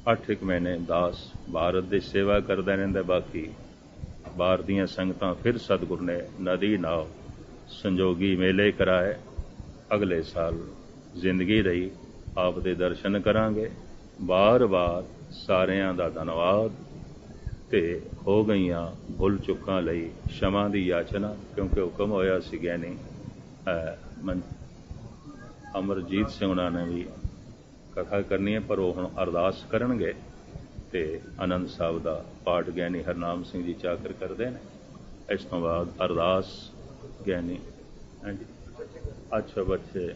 8 महीने दास भारत की सेवा करता रहिंदा। बाकी बाहर दियां संगतां फिर सतगुरु ने नदी नाव संजोगी मेले कराए। अगले साल जिंदगी रही, आप दे दर्शन करांगे। बार बार सारियां दा धन्नवाद ते हो गईयां भुल चुकां लई क्षमा दी याचना, क्योंकि हुक्म होया सी ज्ञानी अमरजीत सिंह होना ने भी कथा करनी है, पर वो हुण अरदास करनगे ते आनंद साहब दा पाठ ज्ञानी हरनाम सिंह जी चाकर करते हैं। इस तो बाद अरदास ज्ञानी अच्छा बच्चे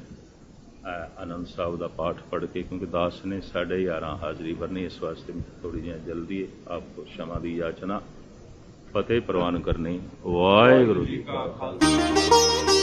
आनंद साहब का पाठ पढ़ के, क्योंकि दास ने 11:30 हाज़री भरनी, इस वास्ते थोड़ी जी जल्दी है। आपको क्षमा दी याचना। फतेह प्रवान करनी। वाहिगुरू जी का खालसा।